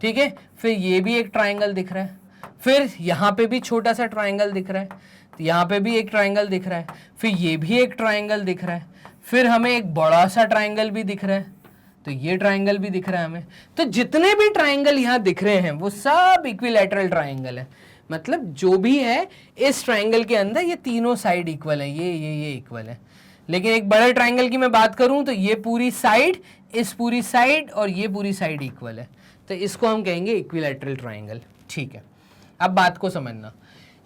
ठीक है, फिर ये भी एक ट्राइंगल दिख रहा है, फिर यहां पे भी छोटा सा ट्राइंगल दिख रहा है, तो यहां पे भी एक ट्राइंगल दिख रहा है, फिर ये भी एक ट्राइंगल दिख रहा है, फिर हमें एक बड़ा सा ट्राइंगल भी दिख रहा है, तो ये ट्राइंगल भी दिख रहा है हमें। तो जितने भी ट्राइंगल यहां दिख रहे हैं वो सब इक्विलैटरल ट्राइंगल है। मतलब जो भी है इस ट्राइंगल के अंदर ये तीनों साइड इक्वल है, ये इक्वल है। लेकिन एक बड़े ट्राइंगल की मैं बात करूं तो ये पूरी साइड, इस पूरी साइड और ये पूरी साइड इक्वल है, तो इसको हम कहेंगे इक्विलैटरल ट्राइंगल। ठीक है, अब बात को समझना,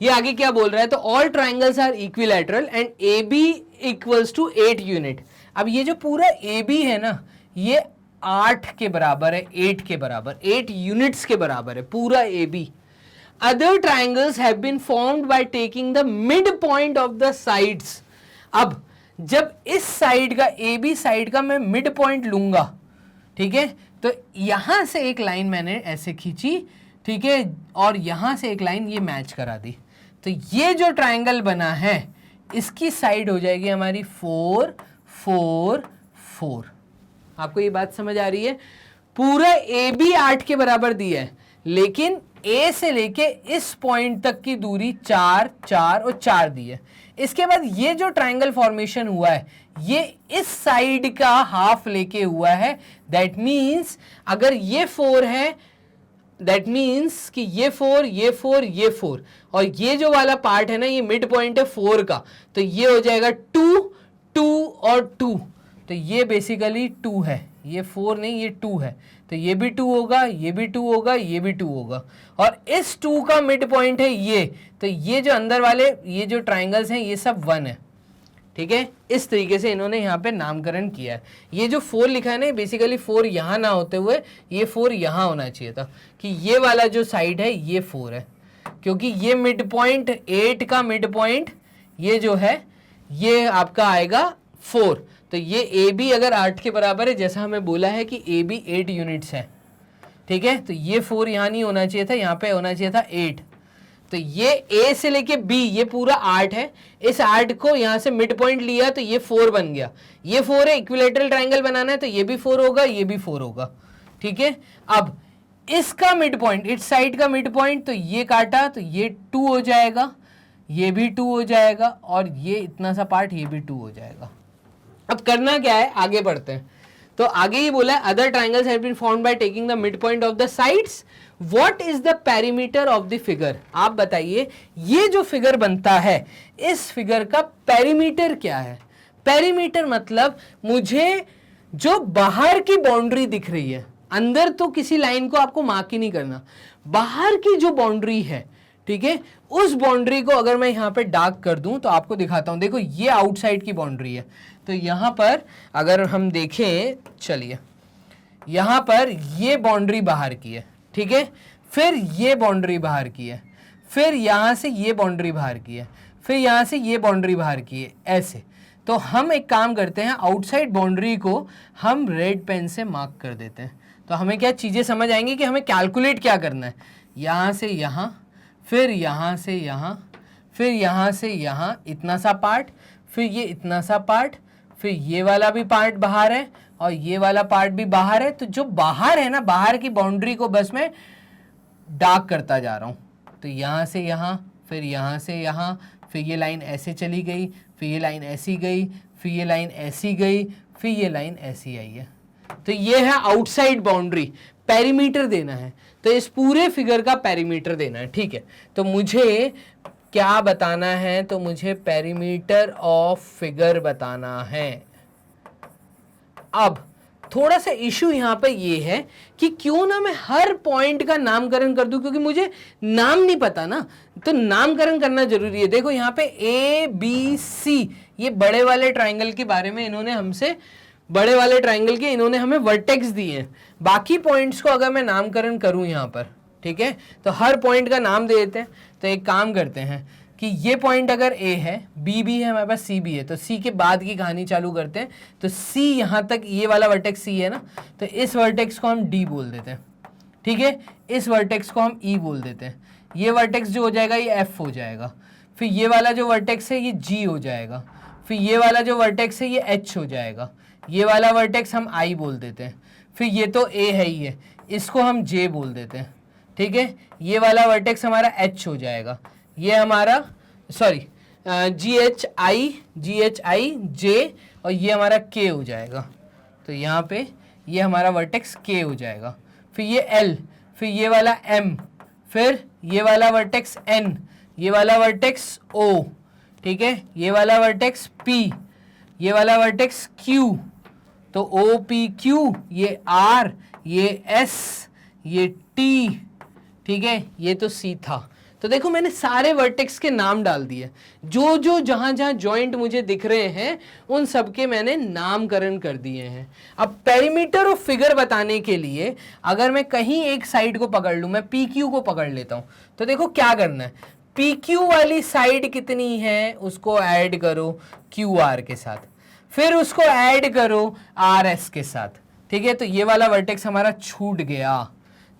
ये आगे क्या बोल रहा है, तो all triangles are equilateral and A B equals to 8 unit. अब ये जो पूरा ए बी है ना, ये 8 के बराबर है, 8 के बराबर, 8 यूनिट्स के बराबर है पूरा A B. Other triangles have been formed by taking the midpoint of the sides. अब जब इस साइड का, ए बी साइड का मैं मिड पॉइंट लूंगा, ठीक है, तो यहां से एक लाइन मैंने ऐसे खींची, ठीक है, और यहां से एक लाइन ये मैच करा दी, तो ये जो ट्राइंगल बना है इसकी साइड हो जाएगी हमारी 4 4 4। आपको ये बात समझ आ रही है? पूरा ए बी 8 के बराबर दिया है, लेकिन ए से लेके इस पॉइंट तक की दूरी 4 4 और 4 दी है। इसके बाद ये जो ट्राइंगल फॉर्मेशन हुआ है ये इस साइड का हाफ लेके हुआ है। दैट मीन्स अगर ये 4 है, दैट मीन्स कि ये 4 ये 4 ये 4 और ये जो वाला पार्ट है ना, ये मिड पॉइंट है 4 का, तो ये हो जाएगा 2 2 और 2, तो ये बेसिकली 2 है, ये 4 नहीं, ये 2 है, तो ये भी 2 होगा, ये भी 2 होगा, ये भी 2 होगा, और इस 2 का मिड पॉइंट है ये, तो ये जो अंदर वाले ये जो ट्राइंगल्स हैं ये सब 1 है। ठीक है, इस तरीके से इन्होंने यहाँ पे नामकरण किया है। ये जो 4 लिखा है ना, बेसिकली 4 यहाँ ना होते हुए ये 4 यहाँ होना चाहिए था, कि ये वाला जो साइड है ये 4 है, क्योंकि ये मिड पॉइंट 8 का मिड पॉइंट ये जो है ये आपका आएगा 4, तो ये ए बी अगर 8 के बराबर है, जैसा हमें बोला है कि ए बी 8 यूनिट्स है, ठीक है, तो ये 4 यहाँ नहीं होना चाहिए था, यहाँ पे होना चाहिए था 8। तो ये ए से लेके बी ये पूरा 8 है, इस 8 को यहाँ से मिड पॉइंट लिया तो ये 4 बन गया, ये 4 है, इक्विलैटरल ट्राइंगल बनाना है तो ये भी 4 होगा, ये भी 4 होगा। ठीक है, अब इसका मिड पॉइंट, इस साइड का मिड पॉइंट, तो ये काटा तो ये 2 हो जाएगा, ये भी 2 हो जाएगा, और ये इतना सा पार्ट ये भी 2 हो जाएगा। अब करना क्या है, आगे बढ़ते हैं। तो आगे ही बोला है other triangles have been formed by taking the mid point of the sides. What is the perimeter of the figure? आप बताइए, ये जो फिगर बनता है इस फिगर का पेरीमीटर क्या है? पेरीमीटर मतलब मुझे जो बाहर की बाउंड्री दिख रही है, अंदर तो किसी लाइन को आपको मार्क ही नहीं करना, बाहर की जो बाउंड्री है, ठीक है, उस बाउंड्री को अगर मैं यहाँ पे डार्क कर दूं तो आपको दिखाता हूं। देखो ये आउटसाइड की बाउंड्री है, तो यहाँ पर अगर हम देखें, चलिए यहाँ पर ये बाउंड्री बाहर की है, ठीक है, फिर ये बाउंड्री बाहर की है, फिर यहाँ से ये बाउंड्री बाहर की है, फिर यहाँ से ये बाउंड्री बाहर की है, ऐसे। तो हम एक काम करते हैं, आउटसाइड बाउंड्री को हम रेड पेन से मार्क कर देते हैं, तो हमें क्या चीज़ें समझ आएंगी कि हमें कैलकुलेट क्या करना है। यहाँ से यहाँ, फिर यहाँ से यहाँ, फिर यहाँ से यहाँ इतना सा पार्ट, फिर ये इतना सा पार्ट, फिर ये वाला भी पार्ट बाहर है और ये वाला पार्ट भी बाहर है। तो जो बाहर है ना, बाहर की बाउंड्री को बस मैं डार्क करता जा रहा हूँ। तो यहाँ से यहाँ, फिर यहाँ से यहाँ, फिर ये लाइन ऐसे चली गई, फिर ये लाइन ऐसी गई, फिर ये लाइन ऐसी गई, फिर ये लाइन ऐसी आई है। तो ये है आउटसाइड बाउंड्री। पेरीमीटर देना है, तो इस पूरे फिगर का पेरीमीटर देना है। ठीक है, तो मुझे क्या बताना है, तो मुझे पेरीमीटर ऑफ फिगर बताना है। अब थोड़ा सा इशू यहाँ पे ये है कि क्यों ना मैं हर पॉइंट का नामकरण कर दूं, क्योंकि मुझे नाम नहीं पता ना, तो नामकरण करना जरूरी है। देखो यहाँ पे ए बी सी, ये बड़े वाले ट्राइंगल के बारे में इन्होंने हमसे, बड़े वाले ट्राइंगल के इन्होंने हमें वर्टेक्स दिए हैं। बाकी पॉइंट्स को अगर मैं नामकरण करूं यहाँ पर, ठीक है, तो हर पॉइंट का नाम दे देते हैं। तो एक काम करते हैं कि ये पॉइंट अगर ए है, बी भी है हमारे पास, सी भी है, तो सी के बाद की कहानी चालू करते हैं। तो सी यहाँ तक, ये वाला वर्टेक्स सी है ना, तो इस वर्टेक्स को हम डी बोल देते हैं, ठीक है, इस वर्टेक्स को हम ई बोल देते हैं। ये वर्टेक्स जो हो जाएगा ये एफ हो जाएगा, फिर ये वाला जो वर्टेक्स है ये जी हो जाएगा, फिर ये वाला जो वर्टेक्स है ये एच हो जाएगा, ये वाला वर्टेक्स हम आई बोल देते हैं, फिर ये तो ए है ही है, इसको हम जे बोल देते हैं, ठीक है। ये वाला वर्टेक्स हमारा एच हो जाएगा, ये हमारा सॉरी जी एच आई जे, और ये हमारा के हो जाएगा। तो यहाँ पे ये हमारा वर्टेक्स के हो जाएगा, फिर ये एल, फिर ये वाला एम, फिर ये वाला वर्टेक्स एन, ये वाला वर्टेक्स ओ, ठीक है, ये वाला वर्टेक्स पी, ये वाला वर्टेक्स क्यू, तो ओ पी क्यू, ये आर, ये एस, ये टी, ठीक है, ये तो सी था। तो देखो मैंने सारे वर्टेक्स के नाम डाल दिए, जो जो जहां जहां जॉइंट मुझे दिख रहे हैं उन सब के मैंने नामकरण कर दिए हैं। अब पेरीमीटर और फिगर बताने के लिए अगर मैं कहीं एक साइड को पकड़ लूं, मैं पी क्यू को पकड़ लेता हूं, तो देखो क्या करना है, पी क्यू वाली साइड कितनी है उसको ऐड करो क्यू आर के साथ, फिर उसको ऐड करो आर एस के साथ, ठीक है। तो ये वाला वर्टेक्स हमारा छूट गया,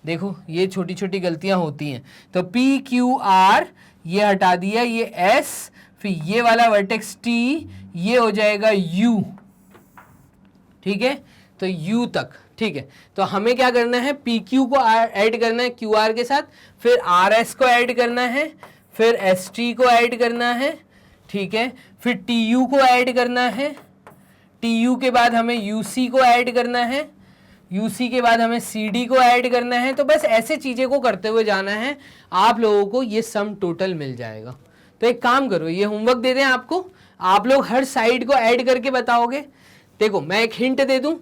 देखो ये छोटी छोटी गलतियां होती हैं। तो पी क्यू आर ये हटा दिया, ये एस, फिर ये वाला वर्टेक्स टी, ये हो जाएगा यू, ठीक है, तो यू तक, ठीक है। तो हमें क्या करना है, पी क्यू को ऐड करना है क्यू आर के साथ, फिर आर एस को ऐड करना है, फिर एस टी को ऐड करना है, ठीक है, फिर टी यू को ऐड करना है, टी यू के बाद हमें यू सी को ऐड करना है, यूसी के बाद हमें CD को ऐड करना है। तो बस ऐसे चीज़ें को करते हुए जाना है, आप लोगों को ये सम टोटल मिल जाएगा। तो एक काम करो, ये होमवर्क दे दें आपको, आप लोग हर साइड को ऐड करके बताओगे। देखो मैं एक हिंट दे दूं,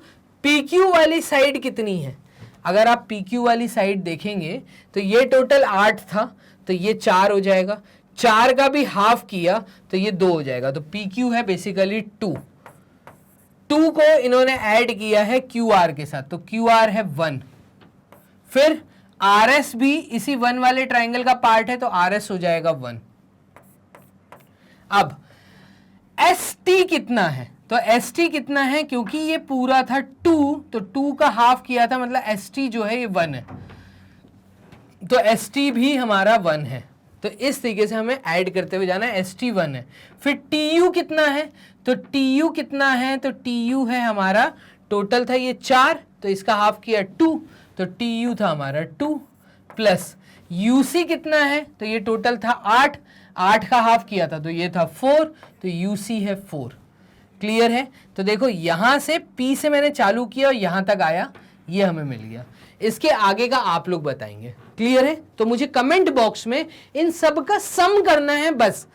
PQ वाली साइड कितनी है, अगर आप PQ वाली साइड देखेंगे तो ये टोटल 8 था, तो ये 4 हो जाएगा, 4 का भी हाफ किया तो ये 2 हो जाएगा। तो PQ है बेसिकली 2 को इन्होंने ऐड किया है QR के साथ, तो QR है 1, फिर RS भी इसी 1 वाले ट्राइंगल का पार्ट है, तो RS हो जाएगा 1। अब ST कितना है, तो ST कितना है, क्योंकि ये पूरा था 2, तो 2 का हाफ किया था, मतलब ST जो है ये 1 है, तो ST भी हमारा 1 है। तो इस तरीके से हमें ऐड करते हुए जाना है, ST 1 है। फिर TU कितना है, तो TU कितना है, तो TU है हमारा, टोटल था ये 4, तो इसका हाफ किया 2, तो TU था हमारा 2, प्लस UC कितना है, तो ये टोटल था 8, 8 का हाफ किया था तो ये था 4, तो UC है 4। क्लियर है। तो देखो यहां से P से मैंने चालू किया और यहां तक आया, ये हमें मिल गया। इसके आगे का आप लोग बताएंगे। क्लियर है। तो मुझे कमेंट बॉक्स में इन सब का सम करना है बस।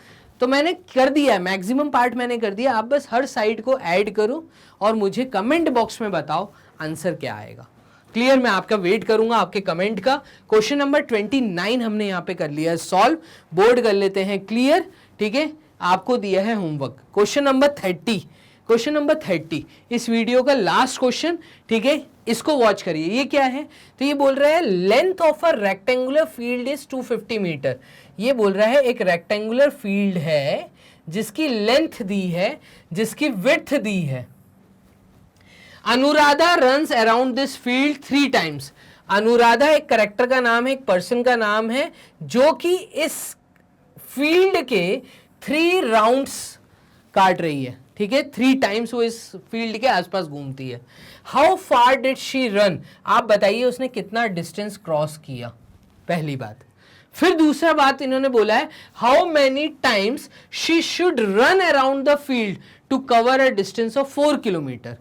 तो मैंने कर दिया है, मैक्सिमम पार्ट मैंने कर दिया, आप बस हर साइड को ऐड करो और मुझे कमेंट बॉक्स में बताओ आंसर क्या आएगा। क्लियर। मैं आपका वेट करूंगा आपके कमेंट का। क्वेश्चन नंबर 29 हमने यहाँ पे कर लिया है सॉल्व, बोर्ड कर लेते हैं क्लियर। ठीक है, आपको दिया है homework. Question number 30, question number 30 इस वीडियो का लास्ट क्वेश्चन। ठीक है, इसको वॉच करिए। ये क्या है, तो ये बोल रहा है length of a rectangular field is 250 metre. ये बोल रहा है एक रेक्टेंगुलर फील्ड है जिसकी लेंथ दी है, जिसकी विड्थ दी है। Anuradha runs around this field 3 times. Anuradha एक कैरेक्टर का नाम है, एक पर्सन का नाम है, जो कि इस फील्ड के 3 राउंड्स काट रही है। ठीक है, 3 टाइम्स वो इस फील्ड के आसपास घूमती है। How far did she run, आप बताइए उसने कितना डिस्टेंस क्रॉस किया, पहली बात। फिर दूसरा बात इन्होंने बोला है how many times she should run around the field to cover a distance of 4 kilometre.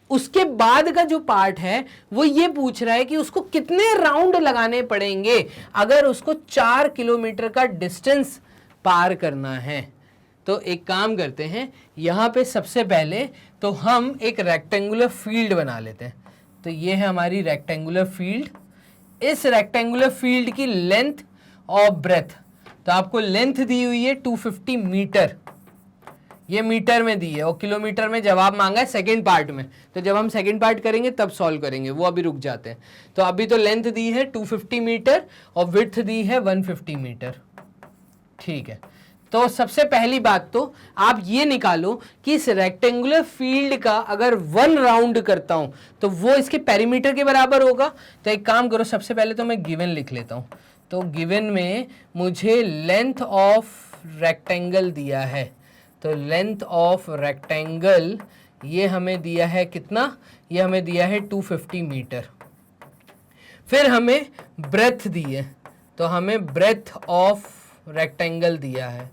उसके बाद का जो पार्ट है वो ये पूछ रहा है कि उसको कितने राउंड लगाने पड़ेंगे अगर उसको 4 किलोमीटर का डिस्टेंस पार करना है। तो एक काम करते हैं, यहाँ पे सबसे पहले तो हम एक रेक्टेंगुलर फील्ड बना लेते हैं। तो ये है हमारी रेक्टेंगुलर फील्ड। इस रेक्टेंगुलर फील्ड की लेंथ और ब्रेथ, तो आपको लेंथ दी हुई है 250 मीटर, ये मीटर में दी है, और किलोमीटर में जवाब मांगा है सेकेंड पार्ट में। तो जब हम सेकेंड पार्ट करेंगे तब सॉल्व करेंगे, वो अभी रुक जाते हैं। तो अभी तो लेंथ दी है 250 मीटर और विड्थ दी है 150 मीटर। ठीक है, तो सबसे पहली बात तो आप ये निकालो कि इस रेक्टेंगुलर फील्ड का अगर 1 राउंड करता हूं तो वो इसके पेरीमीटर के बराबर होगा। तो एक काम करो, सबसे पहले तो मैं गिवन लिख लेता हूं। तो गिवन में मुझे लेंथ ऑफ रेक्टेंगल दिया है, तो लेंथ ऑफ रेक्टेंगल ये हमें दिया है कितना, ये हमें दिया है 250 मीटर। फिर हमें ब्रेथ दी है, तो हमें ब्रेथ ऑफ रेक्टेंगल दिया है,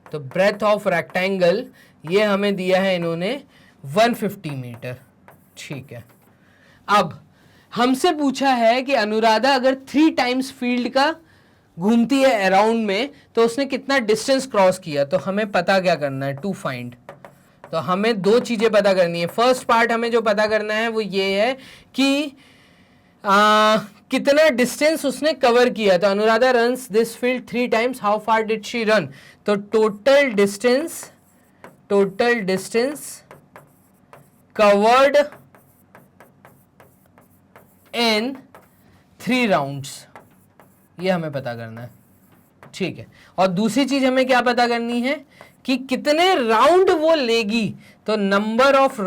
तो ब्रेथ ऑफ रेक्टेंगल ये हमें दिया है इन्होंने 150 मीटर। ठीक है, अब हमसे पूछा है कि अनुराधा अगर 3 टाइम्स फील्ड का घूमती है अराउंड में तो उसने कितना डिस्टेंस क्रॉस किया, तो हमें पता क्या करना है, टू फाइंड। तो हमें 2 चीजें पता करनी है। फर्स्ट पार्ट हमें जो पता करना है वो ये है कि कितना डिस्टेंस उसने कवर किया। तो Anuradha runs this field 3 times, how far did she run, तो total distance covered in 3 rounds, ये हमें पता करना है। ठीक है, और दूसरी चीज हमें क्या पता करनी है कि कितने राउंड वो लेगी, तो number of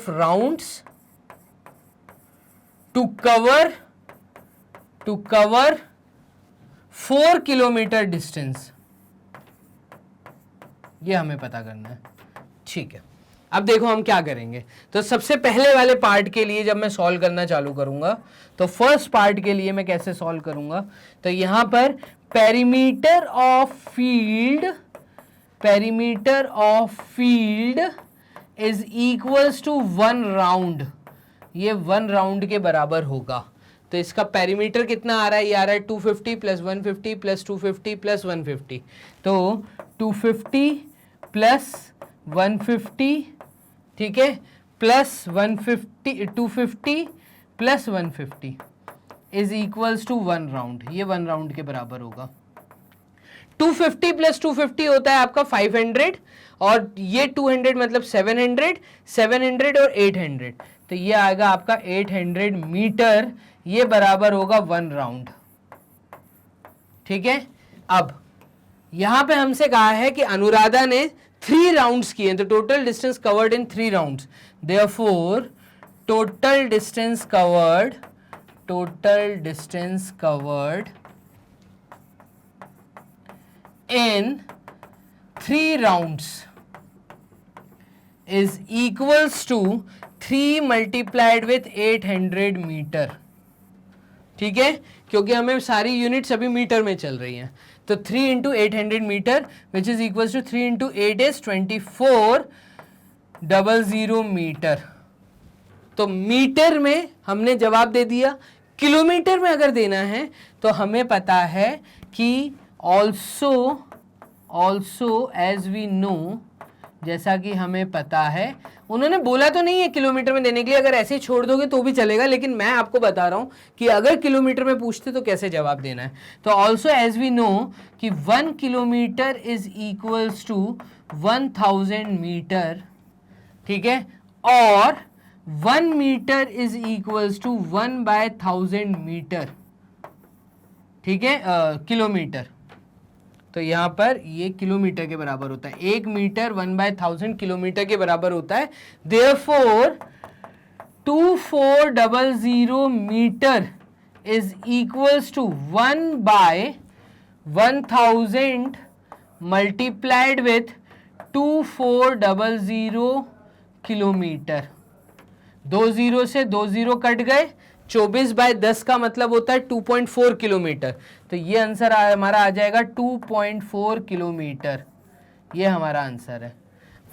rounds to cover 4 kilometre distance, ये हमें पता करना है। ठीक है, अब देखो हम क्या करेंगे। तो सबसे पहले वाले पार्ट के लिए जब मैं सॉल्व करना चालू करूंगा, तो फर्स्ट पार्ट के लिए मैं कैसे सॉल्व करूंगा, तो यहां पर perimeter of field is equals to 1 round, ये 1 राउंड के बराबर होगा। तो इसका पेरीमीटर कितना आ रहा है, ये आ रहा है 250 प्लस 150 प्लस 250 प्लस 150, तो 250 प्लस 150, ठीक है, plus 150, 250 plus 150 is equals to 1 round, ये 1 राउंड के बराबर होगा। 250 प्लस 250 होता है आपका 500, और ये 200 मतलब 700 और 800, तो ये आएगा आपका 800 मीटर, ये बराबर होगा 1 राउंड। ठीक है, अब यहां पे हमसे कहा है कि अनुराधा ने 3 राउंड्स किए, तो total distance covered in 3 rounds, therefore total distance covered in 3 rounds is equals to 3 multiplied with 800 metre. ठीक है, क्योंकि हमें सारी यूनिट्स अभी मीटर में चल रही हैं, तो 3 into 800 metre which is equals to 3 into 8 is 2400 metre. तो मीटर में हमने जवाब दे दिया। किलोमीटर में अगर देना है तो हमें पता है कि also as we know, जैसा कि हमें पता है, उन्होंने बोला तो नहीं है किलोमीटर में देने के लिए, अगर ऐसे ही छोड़ दोगे तो भी चलेगा, लेकिन मैं आपको बता रहा हूं कि अगर किलोमीटर में पूछते तो कैसे जवाब देना है। तो also as we know कि 1 kilometre is equals to 1000 metre, ठीक है, और 1 metre is equals to 1/1000 metre, ठीक है, किलोमीटर। तो यहाँ पर ये किलोमीटर के बराबर होता है, 1 मीटर 1/1000 किलोमीटर के बराबर होता है। Therefore 2400 metre is equals to 1/1000 multiplied with 2400 kilometre. 2 zero से 2 जीरो कट गए, 24/10 का मतलब होता है 2.4 किलोमीटर, तो ये आंसर हमारा आ जाएगा 2.4 किलोमीटर, ये हमारा आंसर है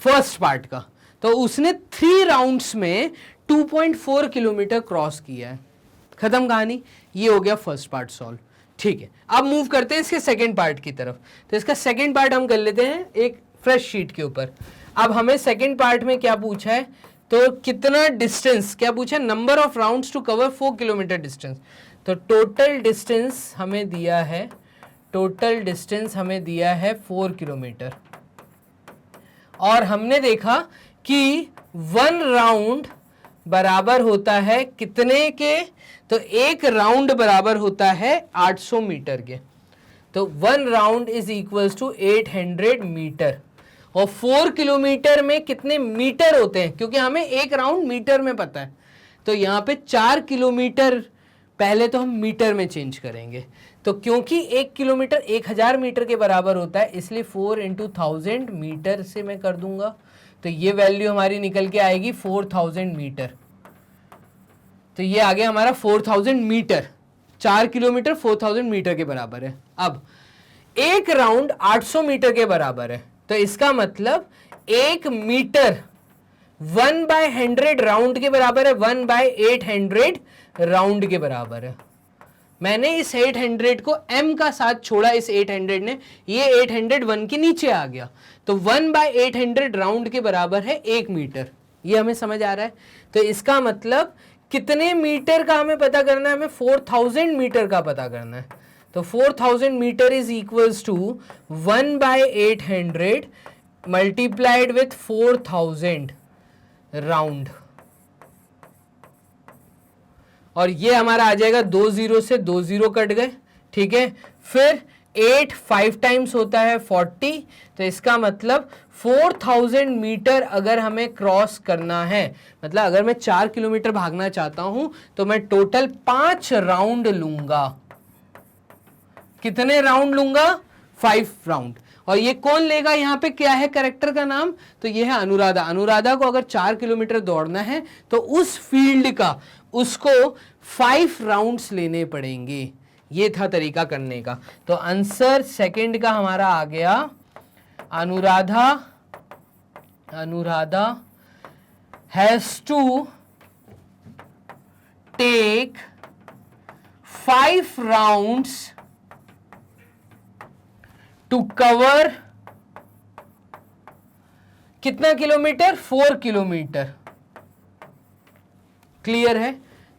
फर्स्ट पार्ट का। तो उसने 3 राउंड्स में 2.4 किलोमीटर क्रॉस किया है। खत्म कहानी, ये हो गया फर्स्ट पार्ट सॉल्व। ठीक है, अब मूव करते हैं इसके सेकेंड पार्ट की तरफ। तो इसका सेकेंड पार्ट हम कर लेते हैं एक फ्रेश शीट के ऊपर। अब हमें सेकेंड पार्ट में क्या पूछा है, तो कितना डिस्टेंस, क्या पूछा, number of rounds to cover 4 kilometre distance. तो टोटल डिस्टेंस हमें दिया है 4 किलोमीटर, और हमने देखा कि 1 राउंड बराबर होता है कितने के, तो 1 राउंड बराबर होता है 800 मीटर के। तो 1 round is equals to 800 metre, और 4 किलोमीटर में कितने मीटर होते हैं, क्योंकि हमें 1 राउंड मीटर में पता है, तो यहाँ पे 4 किलोमीटर पहले तो हम मीटर में चेंज करेंगे। तो क्योंकि 1 किलोमीटर 1000 मीटर के बराबर होता है, इसलिए 4 × 1000 मीटर से मैं कर दूंगा। तो ये वैल्यू हमारी निकल के आएगी 4000 मीटर। तो ये आ गया हमारा 4000 मीटर। 4 किलोमीटर 4000 मीटर के बराबर है। अब एक राउंड 800 मीटर के बराबर है, तो इसका मतलब 1 मीटर 1/100 राउंड के बराबर है, 1/800 राउंड के बराबर है। मैंने इस 800 को m का साथ छोड़ा, इस 800 ने, ये 800 1 के नीचे आ गया, तो 1/800 राउंड के बराबर है 1 मीटर। ये हमें समझ आ रहा है। तो इसका मतलब कितने मीटर का हमें पता करना है, हमें 4000 मीटर का पता करना है। तो 4000 metre is equals to 1/800 multiplied with 4000 round, और ये हमारा आ जाएगा 2 0 से 2 0 कट गए, ठीक है। फिर 8 5 टाइम्स होता है 40, तो इसका मतलब 4000 मीटर अगर हमें क्रॉस करना है, मतलब अगर मैं 4 किलोमीटर भागना चाहता हूं, तो मैं टोटल 5 राउंड लूंगा। कितने राउंड लूंगा? 5 राउंड। और ये कौन लेगा? यहाँ पे क्या है कैरेक्टर का नाम? तो ये है अनुराधा। अनुराधा को अगर 4 किलोमीटर दौड़ना है तो उस फील्ड का उसको 5 राउंड्स लेने पड़ेंगे। ये था तरीका करने का। तो आंसर सेकंड का हमारा आ गया, Anuradha has to take 5 rounds to cover कितना किलोमीटर? 4 किलोमीटर। क्लियर है?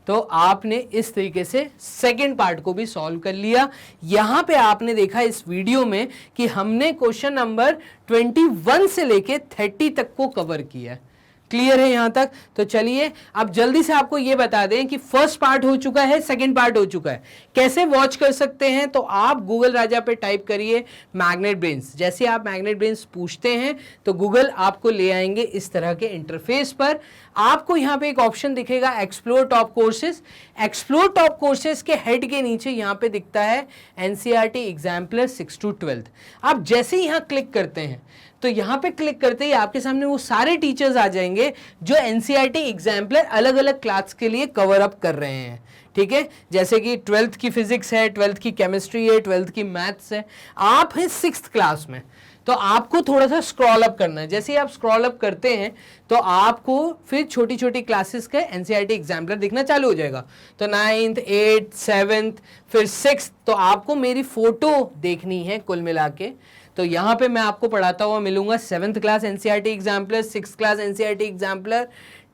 तो आपने इस तरीके से सेकंड पार्ट को भी सॉल्व कर लिया। यहां पे आपने देखा इस वीडियो में कि हमने क्वेश्चन नंबर 21 से लेके 30 तक को कवर किया है। क्लियर है यहां तक? तो चलिए अब जल्दी से आपको यह बता दें कि फर्स्ट पार्ट हो चुका है, सेकंड पार्ट हो चुका है। कैसे वॉच कर सकते हैं? तो आप गूगल राजा पे टाइप करिए मैग्नेट ब्रेन्स। जैसे आप मैग्नेट ब्रेन्स पूछते हैं तो गूगल आपको ले आएंगे इस तरह के इंटरफेस पर। आपको यहाँ पे एक ऑप्शन दिखेगा explore top courses. Explore top courses के हेड के नीचे यहाँ पे दिखता है एनसीईआरटी एग्जाम्पलर 6 to 12। आप जैसे ही यहाँ क्लिक करते हैं तो यहाँ पे क्लिक करते ही आपके सामने वो सारे टीचर्स आ जाएंगे जो एनसीईआरटी एग्जाम्पलर अलग अलग क्लास के लिए कवर अप कर रहे हैं। ठीक है, जैसे कि 12th की फिजिक्स है, 12th की केमिस्ट्री है, 12th की मैथ्स है। आप हैं 6th क्लास में, तो आपको थोड़ा सा स्क्रॉल अप करना है। जैसे ही आप स्क्रॉल अप करते हैं तो आपको फिर छोटी छोटी क्लासेस का एनसीईआरटी एग्जाम्पलर दिखना चालू हो जाएगा। तो 9th 8th 7th फिर 6th, तो आपको मेरी फोटो देखनी है कुल मिला के। तो यहाँ पे मैं आपको पढ़ाता हुआ मिलूंगा 7th class NCERT exemplar, 6th class NCERT exemplar,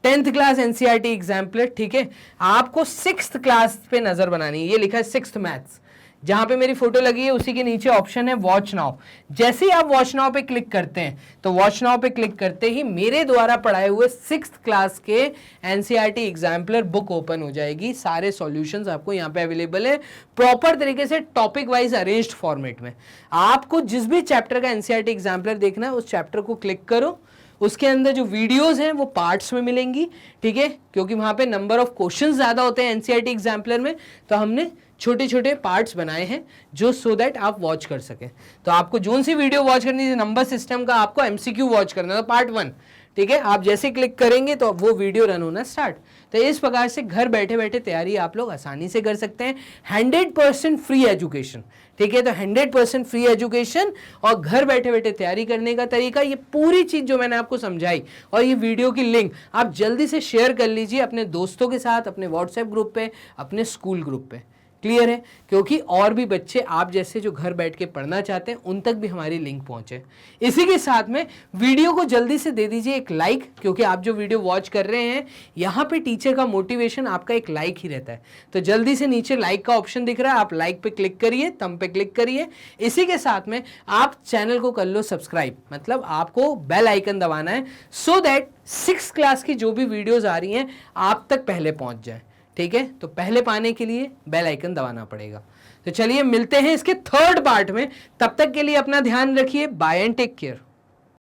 10th class NCERT exemplar. ठीक है, आपको 6th क्लास पे नजर बनानी है। ये लिखा है 6th मैथ्स, जहां पे मेरी फोटो लगी है उसी के नीचे ऑप्शन है वॉच नाउ। जैसे ही आप वॉच नाउ पे क्लिक करते हैं तो वॉच नाउ पे क्लिक करते ही मेरे द्वारा पढ़ाए हुए 6th क्लास के एनसीईआरटी एग्जाम्पलर बुक ओपन हो जाएगी। सारे सॉल्यूशंस आपको यहाँ पे अवेलेबल है प्रॉपर तरीके से टॉपिक वाइज अरेंज्ड फॉर्मेट में। आपको जिस भी चैप्टर का एनसीईआरटी एग्जाम्पलर देखना है उस चैप्टर को क्लिक करो, उसके अंदर जो वीडियोस हैं वो पार्ट्स में मिलेंगी। ठीक है, क्योंकि वहां पे नंबर ऑफ क्वेश्चंस ज्यादा होते हैं एनसीईआरटी एग्जाम्पलर में, तो हमने छोटे छोटे पार्ट्स बनाए हैं जो सो दैट आप वॉच कर सकें। तो आपको जोन सी वीडियो वॉच करनी है, नंबर सिस्टम का आपको एमसीक्यू वॉच करना है, पार्ट 1। ठीक है, आप जैसे क्लिक करेंगे तो वो वीडियो रन होना स्टार्ट। तो इस प्रकार से घर बैठे बैठे तैयारी आप लोग आसानी से कर सकते हैं। 100% फ्री एजुकेशन। ठीक है, तो 100% फ्री एजुकेशन और घर बैठे बैठे तैयारी करने का तरीका, ये पूरी चीज जो मैंने आपको समझाई और ये वीडियो की लिंक आप जल्दी से शेयर कर लीजिए अपने दोस्तों के साथ, अपने व्हाट्सएप ग्रुप पे, अपने स्कूल ग्रुप पे। क्लियर है? क्योंकि और भी बच्चे आप जैसे जो घर बैठ के पढ़ना चाहते हैं उन तक भी हमारी लिंक पहुंचे। इसी के साथ में वीडियो को जल्दी से दे दीजिए एक लाइक, क्योंकि आप जो वीडियो वॉच कर रहे हैं यहाँ पे टीचर का मोटिवेशन आपका एक लाइक ही रहता है। तो जल्दी से नीचे लाइक का ऑप्शन दिख रहा है, आप लाइक पे क्लिक करिए, थंब पे क्लिक करिए। इसी के साथ में आप चैनल को कर लो सब्सक्राइब, मतलब आपको बेल आइकन दबाना है सो दैट 6th क्लास की जो भी वीडियोज आ रही हैं आप तक पहले पहुंच जाए। ठीक है, तो पहले पाने के लिए बेल आइकन दबाना पड़ेगा। तो चलिए मिलते हैं इसके 3rd पार्ट में, तब तक के लिए अपना ध्यान रखिए। Bye and take care.